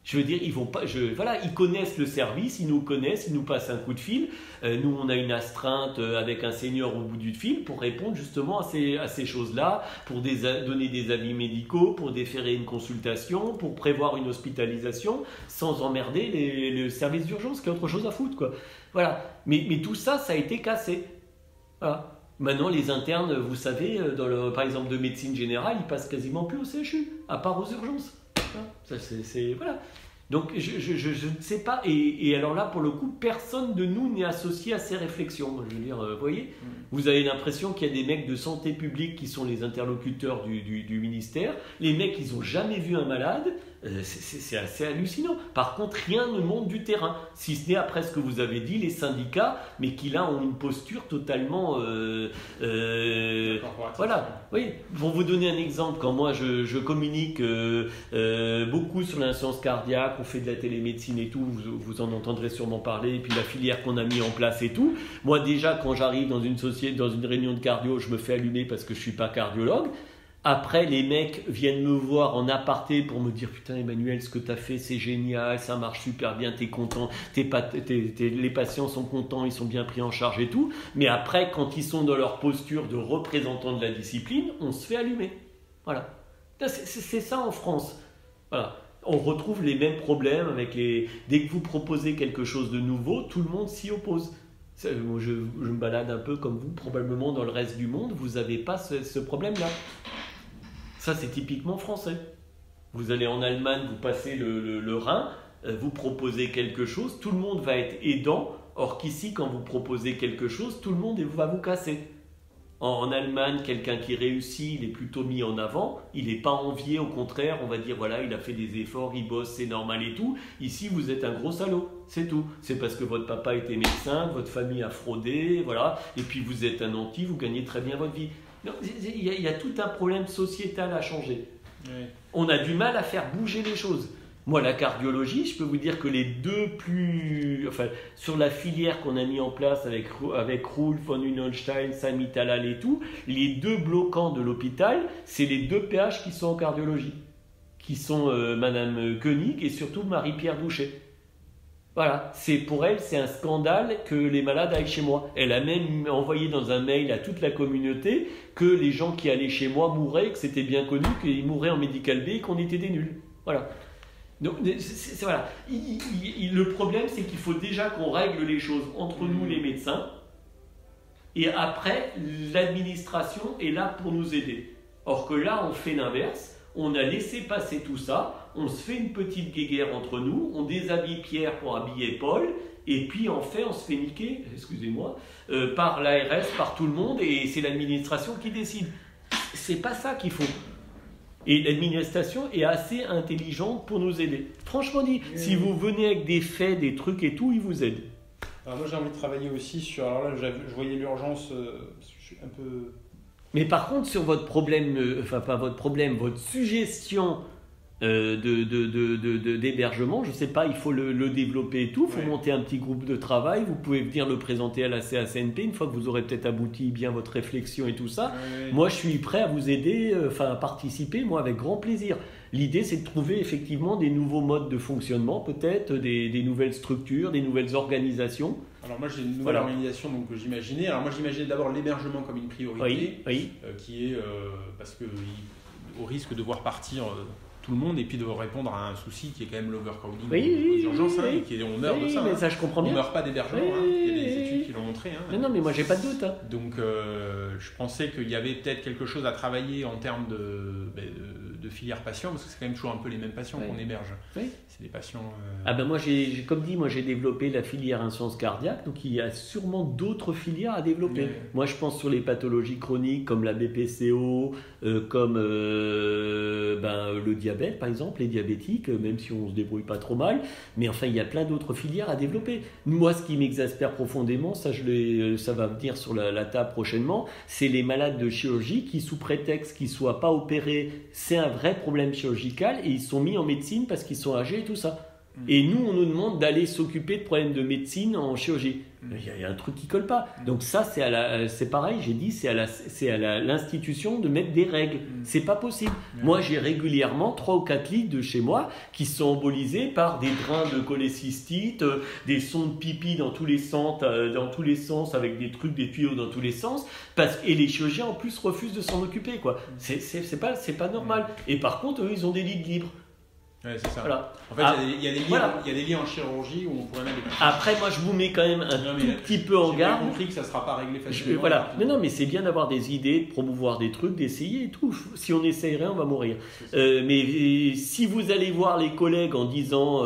Je veux dire, ils connaissent le service, ils nous connaissent, ils nous passent un coup de fil. Nous, on a une astreinte avec un senior au bout du fil pour répondre justement à ces choses-là, pour donner des avis médicaux, pour déférer une consultation, pour prévoir une hospitalisation, sans emmerder le service d'urgence, qui a autre chose à foutre, quoi. Voilà. Mais tout ça, ça a été cassé. Voilà. Maintenant, les internes, vous savez, par exemple de médecine générale, ils passent quasiment plus au CHU, à part aux urgences. Ça, voilà. Donc je ne sais pas, et alors là pour le coup personne de nous n'est associé à ces réflexions. Je veux dire, vous voyez, vous avez l'impression qu'il y a des mecs de santé publique qui sont les interlocuteurs du ministère, les mecs ils n'ont jamais vu un malade, c'est assez hallucinant. Par contre rien ne monte du terrain, si ce n'est après ce que vous avez dit, les syndicats, mais qui là ont une posture totalement... voilà, oui. Pour vous donner un exemple, quand moi je communique beaucoup sur l'insuffisance cardiaque, on fait de la télémédecine et tout, vous en entendrez sûrement parler, et puis la filière qu'on a mis en place et tout. Moi déjà quand j'arrive dans une société, dans une réunion de cardio, je me fais allumer parce que je suis pas cardiologue. Après, les mecs viennent me voir en aparté pour me dire « Putain Emmanuel, ce que tu as fait, c'est génial, ça marche super bien, t'es content, les patients sont contents, ils sont bien pris en charge et tout. » Mais après, quand ils sont dans leur posture de représentant de la discipline, on se fait allumer. Voilà. C'est ça en France. Voilà. On retrouve les mêmes problèmes avec les... Dès que vous proposez quelque chose de nouveau, tout le monde s'y oppose. Moi, je me balade un peu comme vous, probablement dans le reste du monde, vous n'avez pas ce problème-là. Ça, c'est typiquement français. Vous allez en Allemagne, vous passez le Rhin, vous proposez quelque chose, tout le monde va être aidant, or qu'ici, quand vous proposez quelque chose, tout le monde va vous casser. En Allemagne, quelqu'un qui réussit, il est plutôt mis en avant, il n'est pas envié, au contraire, on va dire, voilà, il a fait des efforts, il bosse, c'est normal et tout. Ici, vous êtes un gros salaud, c'est tout. C'est parce que votre papa était médecin, votre famille a fraudé, voilà, et puis vous êtes un nanti, vous gagnez très bien votre vie. Il y a tout un problème sociétal à changer. Oui. On a du mal à faire bouger les choses. Moi, la cardiologie, je peux vous dire que les deux plus... Enfin, sur la filière qu'on a mis en place avec Roulf, von Unholstein, Sami Talal et tout, les deux bloquants de l'hôpital, c'est les deux PH qui sont en cardiologie, qui sont Madame Koenig et surtout Marie-Pierre Boucher. Voilà, pour elle, c'est un scandale que les malades aillent chez moi. Elle a même envoyé dans un mail à toute la communauté que les gens qui allaient chez moi mouraient, que c'était bien connu, qu'ils mouraient en médical B et qu'on était des nuls. Voilà. Donc, voilà. Le problème, c'est qu'il faut déjà qu'on règle les choses entre nous, les médecins, et après, l'administration est là pour nous aider. Or que là, on fait l'inverse. On a laissé passer tout ça, on se fait une petite guéguerre entre nous, on déshabille Pierre pour habiller Paul, et puis en fait on se fait niquer, excusez-moi, par l'ARS, par tout le monde, et c'est l'administration qui décide. C'est pas ça qu'il faut. Et l'administration est assez intelligente pour nous aider. Franchement dit, si vous venez avec des faits, des trucs et tout, ils vous aident. Alors moi j'ai envie de travailler aussi sur... Alors là je voyais l'urgence, je suis un peu... Mais par contre, sur votre problème, enfin pas votre problème, votre suggestion d'hébergement, je ne sais pas, il faut le développer et tout, il faut monter un petit groupe de travail, vous pouvez venir le présenter à la CACNP une fois que vous aurez peut-être abouti bien votre réflexion et tout ça. Moi, je suis prêt à vous aider, à participer, moi avec grand plaisir. L'idée, c'est de trouver effectivement des nouveaux modes de fonctionnement, peut-être des nouvelles structures, des nouvelles organisations. Alors moi j'ai une nouvelle organisation donc, que j'imaginais. Alors moi j'imaginais d'abord l'hébergement comme une priorité, qui est parce que au risque de voir partir tout le monde et puis de répondre à un souci qui est quand même l'overcrowding aux urgences, et on meurt de ça. Mais ça je comprends bien. On ne meurt pas d'hébergement, il y a des études qui l'ont montré. Non mais moi j'ai pas de doute. Donc je pensais qu'il y avait peut-être quelque chose à travailler en termes de filière patient, parce que c'est quand même toujours un peu les mêmes patients qu'on héberge. C'est des patients... Ah ben moi, comme dit, j'ai développé la filière insuffisance cardiaque, donc il y a sûrement d'autres filières à développer. Moi, je pense sur les pathologies chroniques comme la BPCO, comme le diabète, par exemple, les diabétiques, même si on se débrouille pas trop mal. Mais enfin, il y a plein d'autres filières à développer. Moi, ce qui m'exaspère profondément, ça va venir sur la table prochainement, c'est les malades de chirurgie qui, sous prétexte qu'ils ne soient pas opérés, c'est un vrai problème chirurgical et ils sont mis en médecine parce qu'ils sont âgés et tout ça. Et nous, on nous demande d'aller s'occuper de problèmes de médecine en chirurgie. Il y a un truc qui colle pas. Donc ça, c'est pareil, j'ai dit, c'est à l'institution de mettre des règles. C'est pas possible. Moi, j'ai régulièrement 3 ou 4 lits de chez moi qui sont embolisés par des drains de cholécystite, des sondes de pipi dans tous les sens, avec des trucs, des tuyaux dans tous les sens, et les chirurgiens en plus refusent de s'en occuper, quoi. C'est pas normal. Et par contre, eux, ils ont des lits libres. Ouais, c'est ça. Voilà. En fait, il y a des lits en chirurgie où on pourrait mettre des patients. Après, moi, je vous mets quand même tout petit peu en garde. J'ai compris que ça ne sera pas réglé facilement. Voilà. Non, mais c'est bien d'avoir des idées, de promouvoir des trucs, d'essayer et tout. Si on essayerait, on va mourir. Mais si vous allez voir les collègues en disant,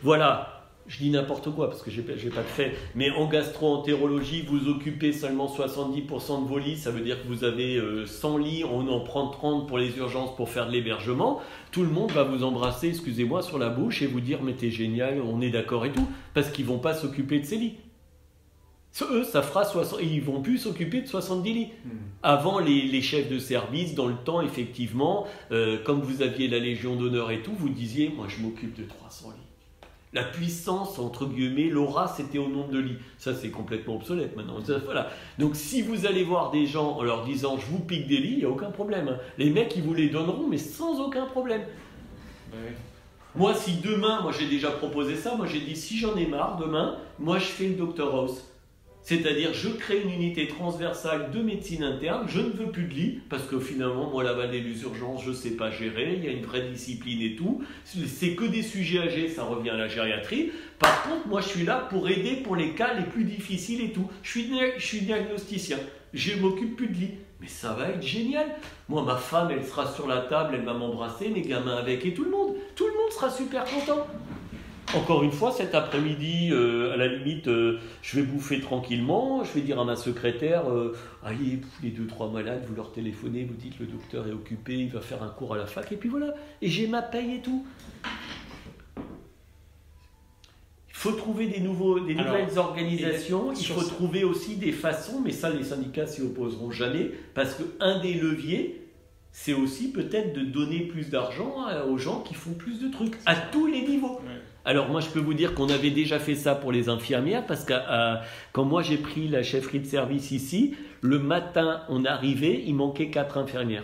voilà, je dis n'importe quoi parce que j'ai pas de fait, mais en gastro-entérologie, vous occupez seulement 70% de vos lits, ça veut dire que vous avez 100 lits, on en prend 30 pour les urgences pour faire de l'hébergement. Tout le monde va vous embrasser, excusez-moi, sur la bouche et vous dire mais t'es génial, on est d'accord et tout, parce qu'ils vont pas s'occuper de ces lits. Eux, ça fera 60, ils vont plus s'occuper de 70 lits. Avant, les chefs de service, dans le temps, effectivement, comme vous aviez la Légion d'honneur et tout, vous disiez, moi je m'occupe de 300 lits. La puissance, entre guillemets, l'aura, c'était au nombre de lits. Ça, c'est complètement obsolète maintenant. Voilà. Donc, si vous allez voir des gens en leur disant « je vous pique des lits », il n'y a aucun problème. Les mecs, ils vous les donneront, mais sans aucun problème. Ouais. Moi, si demain, moi j'ai déjà proposé ça, moi j'ai dit si j'en ai marre, demain, moi je fais une Dr House. C'est-à-dire, je crée une unité transversale de médecine interne, je ne veux plus de lit, parce que finalement, moi, la vallée des urgences, je ne sais pas gérer, il y a une vraie discipline et tout. C'est que des sujets âgés, ça revient à la gériatrie. Par contre, moi, je suis là pour aider pour les cas les plus difficiles et tout. Je suis diagnosticien, je ne m'occupe plus de lit. Mais ça va être génial. Moi, ma femme, elle sera sur la table, elle va m'embrasser, mes gamins avec et tout le monde. Tout le monde sera super content. Encore une fois, cet après-midi, à la limite, je vais bouffer tranquillement, je vais dire à ma secrétaire, allez, les 2-3 malades, vous leur téléphonez, vous dites le docteur est occupé, il va faire un cours à la fac, et puis voilà, et j'ai ma paye et tout. Il faut trouver des nouvelles organisations, il faut trouver aussi des façons, mais ça les syndicats s'y opposeront jamais, parce qu'un des leviers, c'est aussi peut-être de donner plus d'argent aux gens qui font plus de trucs, à tous les niveaux. Ouais. Alors moi je peux vous dire qu'on avait déjà fait ça pour les infirmières parce que quand moi j'ai pris la chefferie de service ici, le matin on arrivait, il manquait 4 infirmières.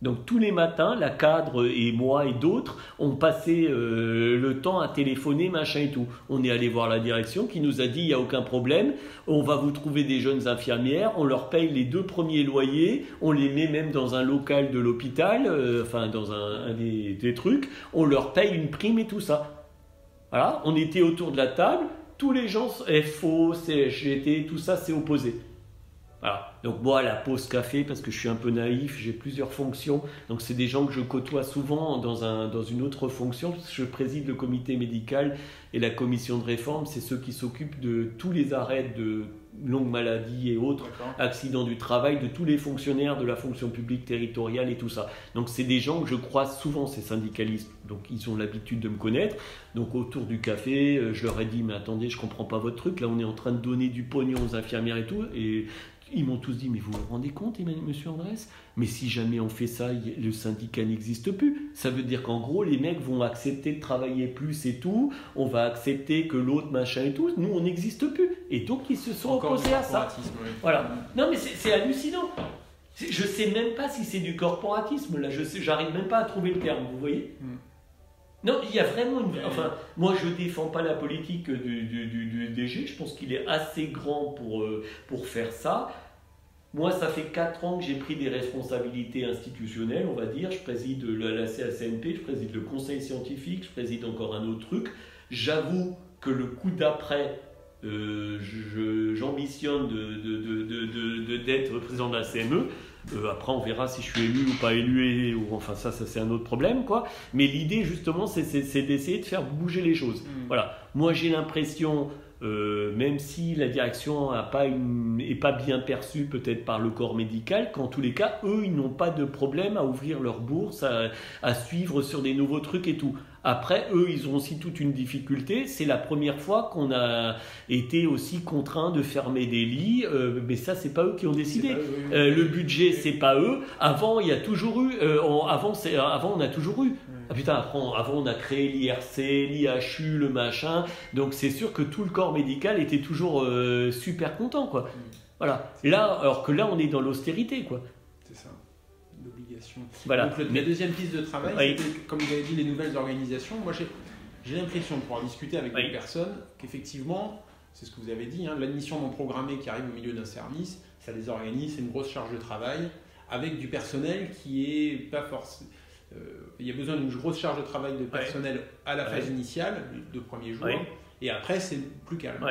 Donc tous les matins, la cadre et moi et d'autres, on passait le temps à téléphoner, machin et tout. On est allé voir la direction qui nous a dit il n'y a aucun problème, on va vous trouver des jeunes infirmières, on leur paye les 2 premiers loyers, on les met même dans un local de l'hôpital, enfin dans un des trucs, on leur paye une prime et tout ça. Voilà, on était autour de la table, tous les gens, FO, CHGT, tout ça s'est opposé. Voilà. Donc moi, la pause café, parce que je suis un peu naïf, j'ai plusieurs fonctions. Donc c'est des gens que je côtoie souvent dans une autre fonction. Parce que je préside le comité médical et la commission de réforme. C'est ceux qui s'occupent de tous les arrêts de longues maladies et autres, accidents du travail, de tous les fonctionnaires de la fonction publique territoriale et tout ça. Donc c'est des gens que je croise souvent, ces syndicalistes. Donc ils ont l'habitude de me connaître. Donc autour du café, je leur ai dit, mais attendez, je ne comprends pas votre truc. Là, on est en train de donner du pognon aux infirmières et tout. Et ils m'ont tous dit, mais vous vous rendez compte, monsieur Andrès? Mais si jamais on fait ça, le syndicat n'existe plus. Ça veut dire qu'en gros, les mecs vont accepter de travailler plus et tout. On va accepter que l'autre machin et tout. Nous, on n'existe plus. Et donc, ils se sont opposés à ça. Oui. Voilà. Non, mais c'est hallucinant. Je ne sais même pas si c'est du corporatisme. Là, j'arrive même pas à trouver le terme, vous voyez? Non, il y a vraiment une... Enfin, moi, je ne défends pas la politique du DG. Je pense qu'il est assez grand pour faire ça. Moi, ça fait 4 ans que j'ai pris des responsabilités institutionnelles, on va dire. Je préside la CACNP, je préside le conseil scientifique, je préside encore un autre truc. J'avoue que le coup d'après, j'ambitionne d'être président de la CME. Après, on verra si je suis élu ou pas élu, ou enfin ça c'est un autre problème, quoi. Mais l'idée, justement, c'est d'essayer de faire bouger les choses. Voilà. Moi, j'ai l'impression, même si la direction n'est pas bien perçue peut-être par le corps médical, qu'en tous les cas, eux, ils n'ont pas de problème à ouvrir leur bourse, à suivre sur des nouveaux trucs et tout. Après, eux, ils ont aussi toute une difficulté. C'est la première fois qu'on a été aussi contraint de fermer des lits. Mais ça, c'est pas eux qui ont décidé. Le budget, c'est pas eux. Avant, il y a toujours eu. Avant, on a toujours eu. Ah putain, avant, on a créé l'IRC, l'IHU, le machin. Donc, c'est sûr que tout le corps médical était toujours super content, quoi. Voilà. Là, alors que là, on est dans l'austérité, quoi. C'est ça. L'obligation. Voilà. Donc, la deuxième piste de travail, c'était, comme vous avez dit, les nouvelles organisations. Moi, j'ai l'impression, pour en discuter avec des personnes, qu'effectivement, c'est ce que vous avez dit, l'admission non programmée qui arrive au milieu d'un service, ça les organise, c'est une grosse charge de travail, avec du personnel qui est pas forcément... il y a besoin d'une grosse charge de travail de personnel à la phase initiale, de premiers jours, et après c'est plus calme.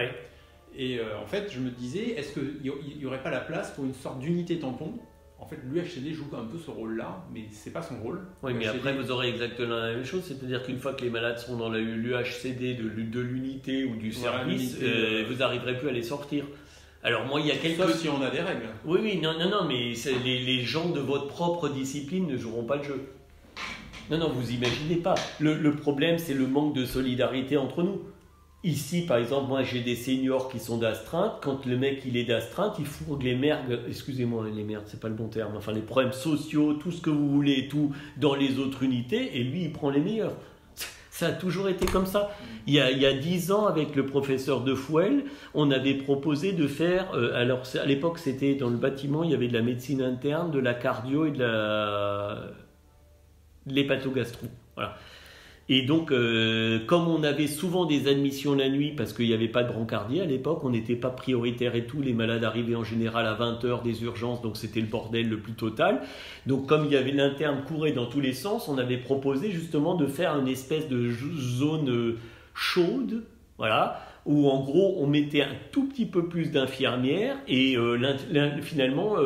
Et en fait, je me disais, est-ce qu'il n'y aurait pas la place pour une sorte d'unité tampon? En fait, l'UHCD joue un peu ce rôle-là, mais c'est pas son rôle. Oui, mais après, vous aurez exactement la même chose, c'est-à-dire qu'une fois que les malades seront dans l'UHCD de l'unité ou du service, vous n'arriverez plus à les sortir. Alors moi, il y a quelques... Sauf si on a des règles. Oui, non, mais les gens de votre propre discipline ne joueront pas le jeu. Non, vous imaginez pas. Le problème, c'est le manque de solidarité entre nous. Ici, par exemple, moi j'ai des seniors qui sont d'astreinte. Quand le mec il est d'astreinte, il fourgue les merdes, excusez-moi, les merdes, c'est pas le bon terme, enfin les problèmes sociaux, tout ce que vous voulez, tout dans les autres unités, et lui il prend les meilleurs. Ça a toujours été comme ça. Il y a 10 ans, avec le professeur De Fouel, on avait proposé de faire, alors à l'époque c'était dans le bâtiment, il y avait de la médecine interne, de la cardio et de l'hépatogastro. Voilà. Et donc, comme on avait souvent des admissions la nuit, parce qu'il n'y avait pas de brancardier à l'époque, on n'était pas prioritaire et tout, les malades arrivaient en général à 20h des urgences, donc c'était le bordel le plus total. Donc comme il y avait l'interne courait dans tous les sens, on avait proposé justement de faire une espèce de zone chaude, voilà, où en gros on mettait un tout petit peu plus d'infirmières et finalement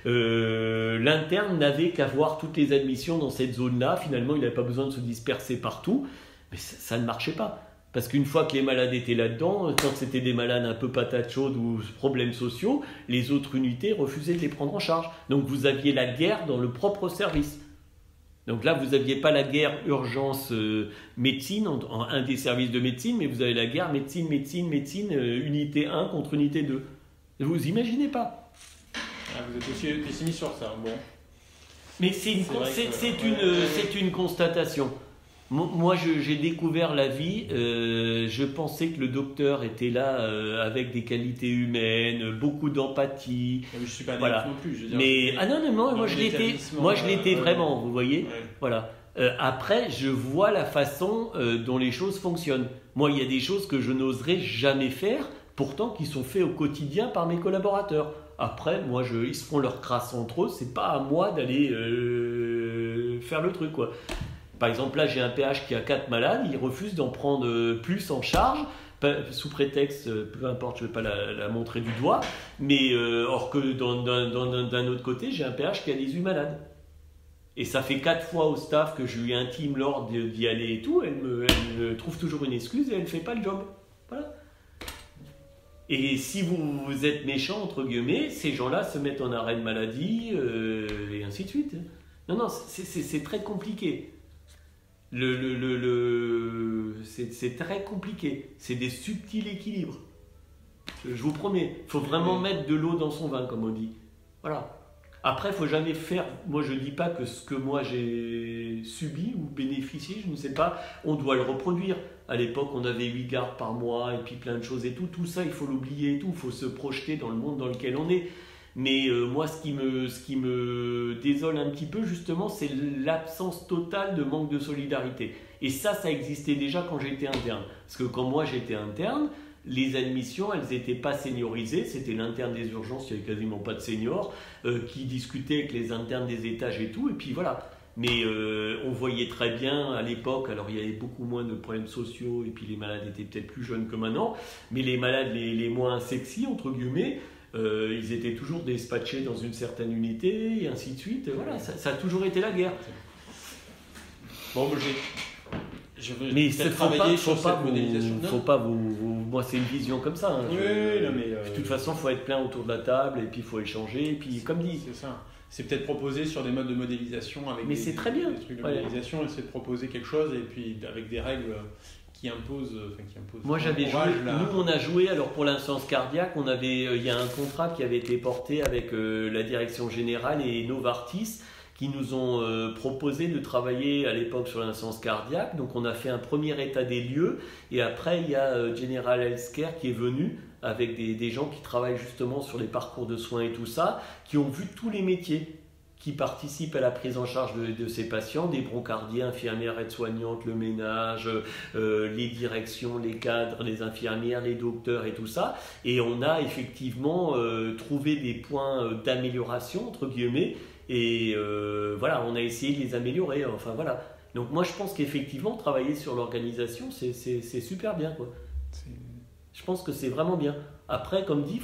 l'interne n'avait qu'à voir toutes les admissions dans cette zone-là. Finalement, il n'avait pas besoin de se disperser partout, mais ça ne marchait pas. Parce qu'une fois que les malades étaient là-dedans, quand c'était des malades un peu patates chaudes ou problèmes sociaux, les autres unités refusaient de les prendre en charge. Donc vous aviez la guerre dans le propre service. Donc là, vous n'aviez pas la guerre urgence médecine, un des services de médecine, mais vous avez la guerre médecine, unité 1 contre unité 2. Vous imaginez pas. Vous êtes aussi pessimiste sur ça, bon. Mais c'est une constatation. Moi, j'ai découvert la vie, je pensais que le docteur était là avec des qualités humaines, beaucoup d'empathie. Je ne suis pas naïf non plus, je veux dire. Mais, moi je l'étais vraiment, vous voyez. Voilà. Après, je vois la façon dont les choses fonctionnent. Moi, il y a des choses que je n'oserais jamais faire, pourtant qui sont faites au quotidien par mes collaborateurs. Après, moi, ils se font leur crasse entre eux, c'est pas à moi d'aller faire le truc, quoi. Par exemple, là, j'ai un PH qui a 4 malades, il refuse d'en prendre plus en charge, sous prétexte, peu importe, je ne vais pas la montrer du doigt, mais or que d'un autre côté, j'ai un PH qui a 18 malades. Et ça fait 4 fois au staff que je lui intime l'ordre d'y aller et tout, elle me trouve toujours une excuse et elle ne fait pas le job. Voilà. Et si vous êtes méchant, entre guillemets, ces gens-là se mettent en arrêt de maladie, et ainsi de suite. Non, c'est très compliqué. C'est très compliqué. C'est des subtils équilibres. Je vous promets. Il faut vraiment mettre de l'eau dans son vin, comme on dit. Voilà. Après, il ne faut jamais faire... Moi, je ne dis pas que ce que moi j'ai subi ou bénéficié, je ne sais pas, on doit le reproduire. À l'époque, on avait 8 gardes par mois et puis plein de choses et tout. Tout ça, il faut l'oublier et tout. Il faut se projeter dans le monde dans lequel on est. Mais moi, ce qui me désole un petit peu, justement, c'est l'absence totale de manque de solidarité. Et ça existait déjà quand j'étais interne. Parce que quand moi, j'étais interne, les admissions, elles n'étaient pas seniorisées. C'était l'interne des urgences, il n'y avait quasiment pas de seniors, qui discutaient avec les internes des étages et tout. Et puis voilà. Mais on voyait très bien à l'époque, alors il y avait beaucoup moins de problèmes sociaux, et puis les malades étaient peut-être plus jeunes que maintenant, mais les malades les moins sexy, entre guillemets, ils étaient toujours dispatchés dans une certaine unité et ainsi de suite. Voilà, ça a toujours été la guerre. Bon, je veux mais travailler sur cette modélisation. Faut pas moi, c'est une vision comme ça. Hein. Oui, non, mais de toute façon, il faut être plein autour de la table et puis il faut échanger. Et puis, comme dit, c'est ça. C'est peut-être proposer sur des modes de modélisation avec c'est très bien. Des trucs de modélisation, et c'est de proposer quelque chose et puis avec des règles qui imposent. Moi, j'avais joué. Nous, on a joué. Alors pour l'insuffisance cardiaque, il y a un contrat qui avait été porté avec la direction générale et Novartis, qui nous ont proposé de travailler à l'époque sur l'insuffisance cardiaque. Donc on a fait un premier état des lieux et après il y a General Healthcare qui est venu avec des gens qui travaillent justement sur les parcours de soins et tout ça, qui ont vu tous les métiers qui participent à la prise en charge de ces patients, des broncardiers, infirmières, aides-soignantes, le ménage, les directions, les cadres, les infirmières, les docteurs et tout ça. Et on a effectivement trouvé des points d'amélioration, entre guillemets, Et voilà, on a essayé de les améliorer. Enfin voilà. Donc moi je pense qu'effectivement travailler sur l'organisation c'est super bien quoi. Je pense que c'est vraiment bien. Après comme dit,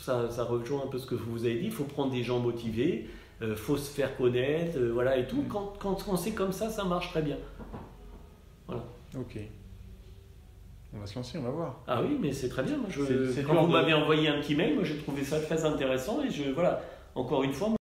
ça rejoint un peu ce que vous avez dit, il faut prendre des gens motivés, faut se faire connaître, voilà et tout. Quand c'est comme ça, ça marche très bien. Voilà. Ok. On va se lancer, on va voir. Ah oui, mais c'est très bien. C'est Quand vous m'avez envoyé un petit mail, moi j'ai trouvé ça très intéressant et voilà, encore une fois.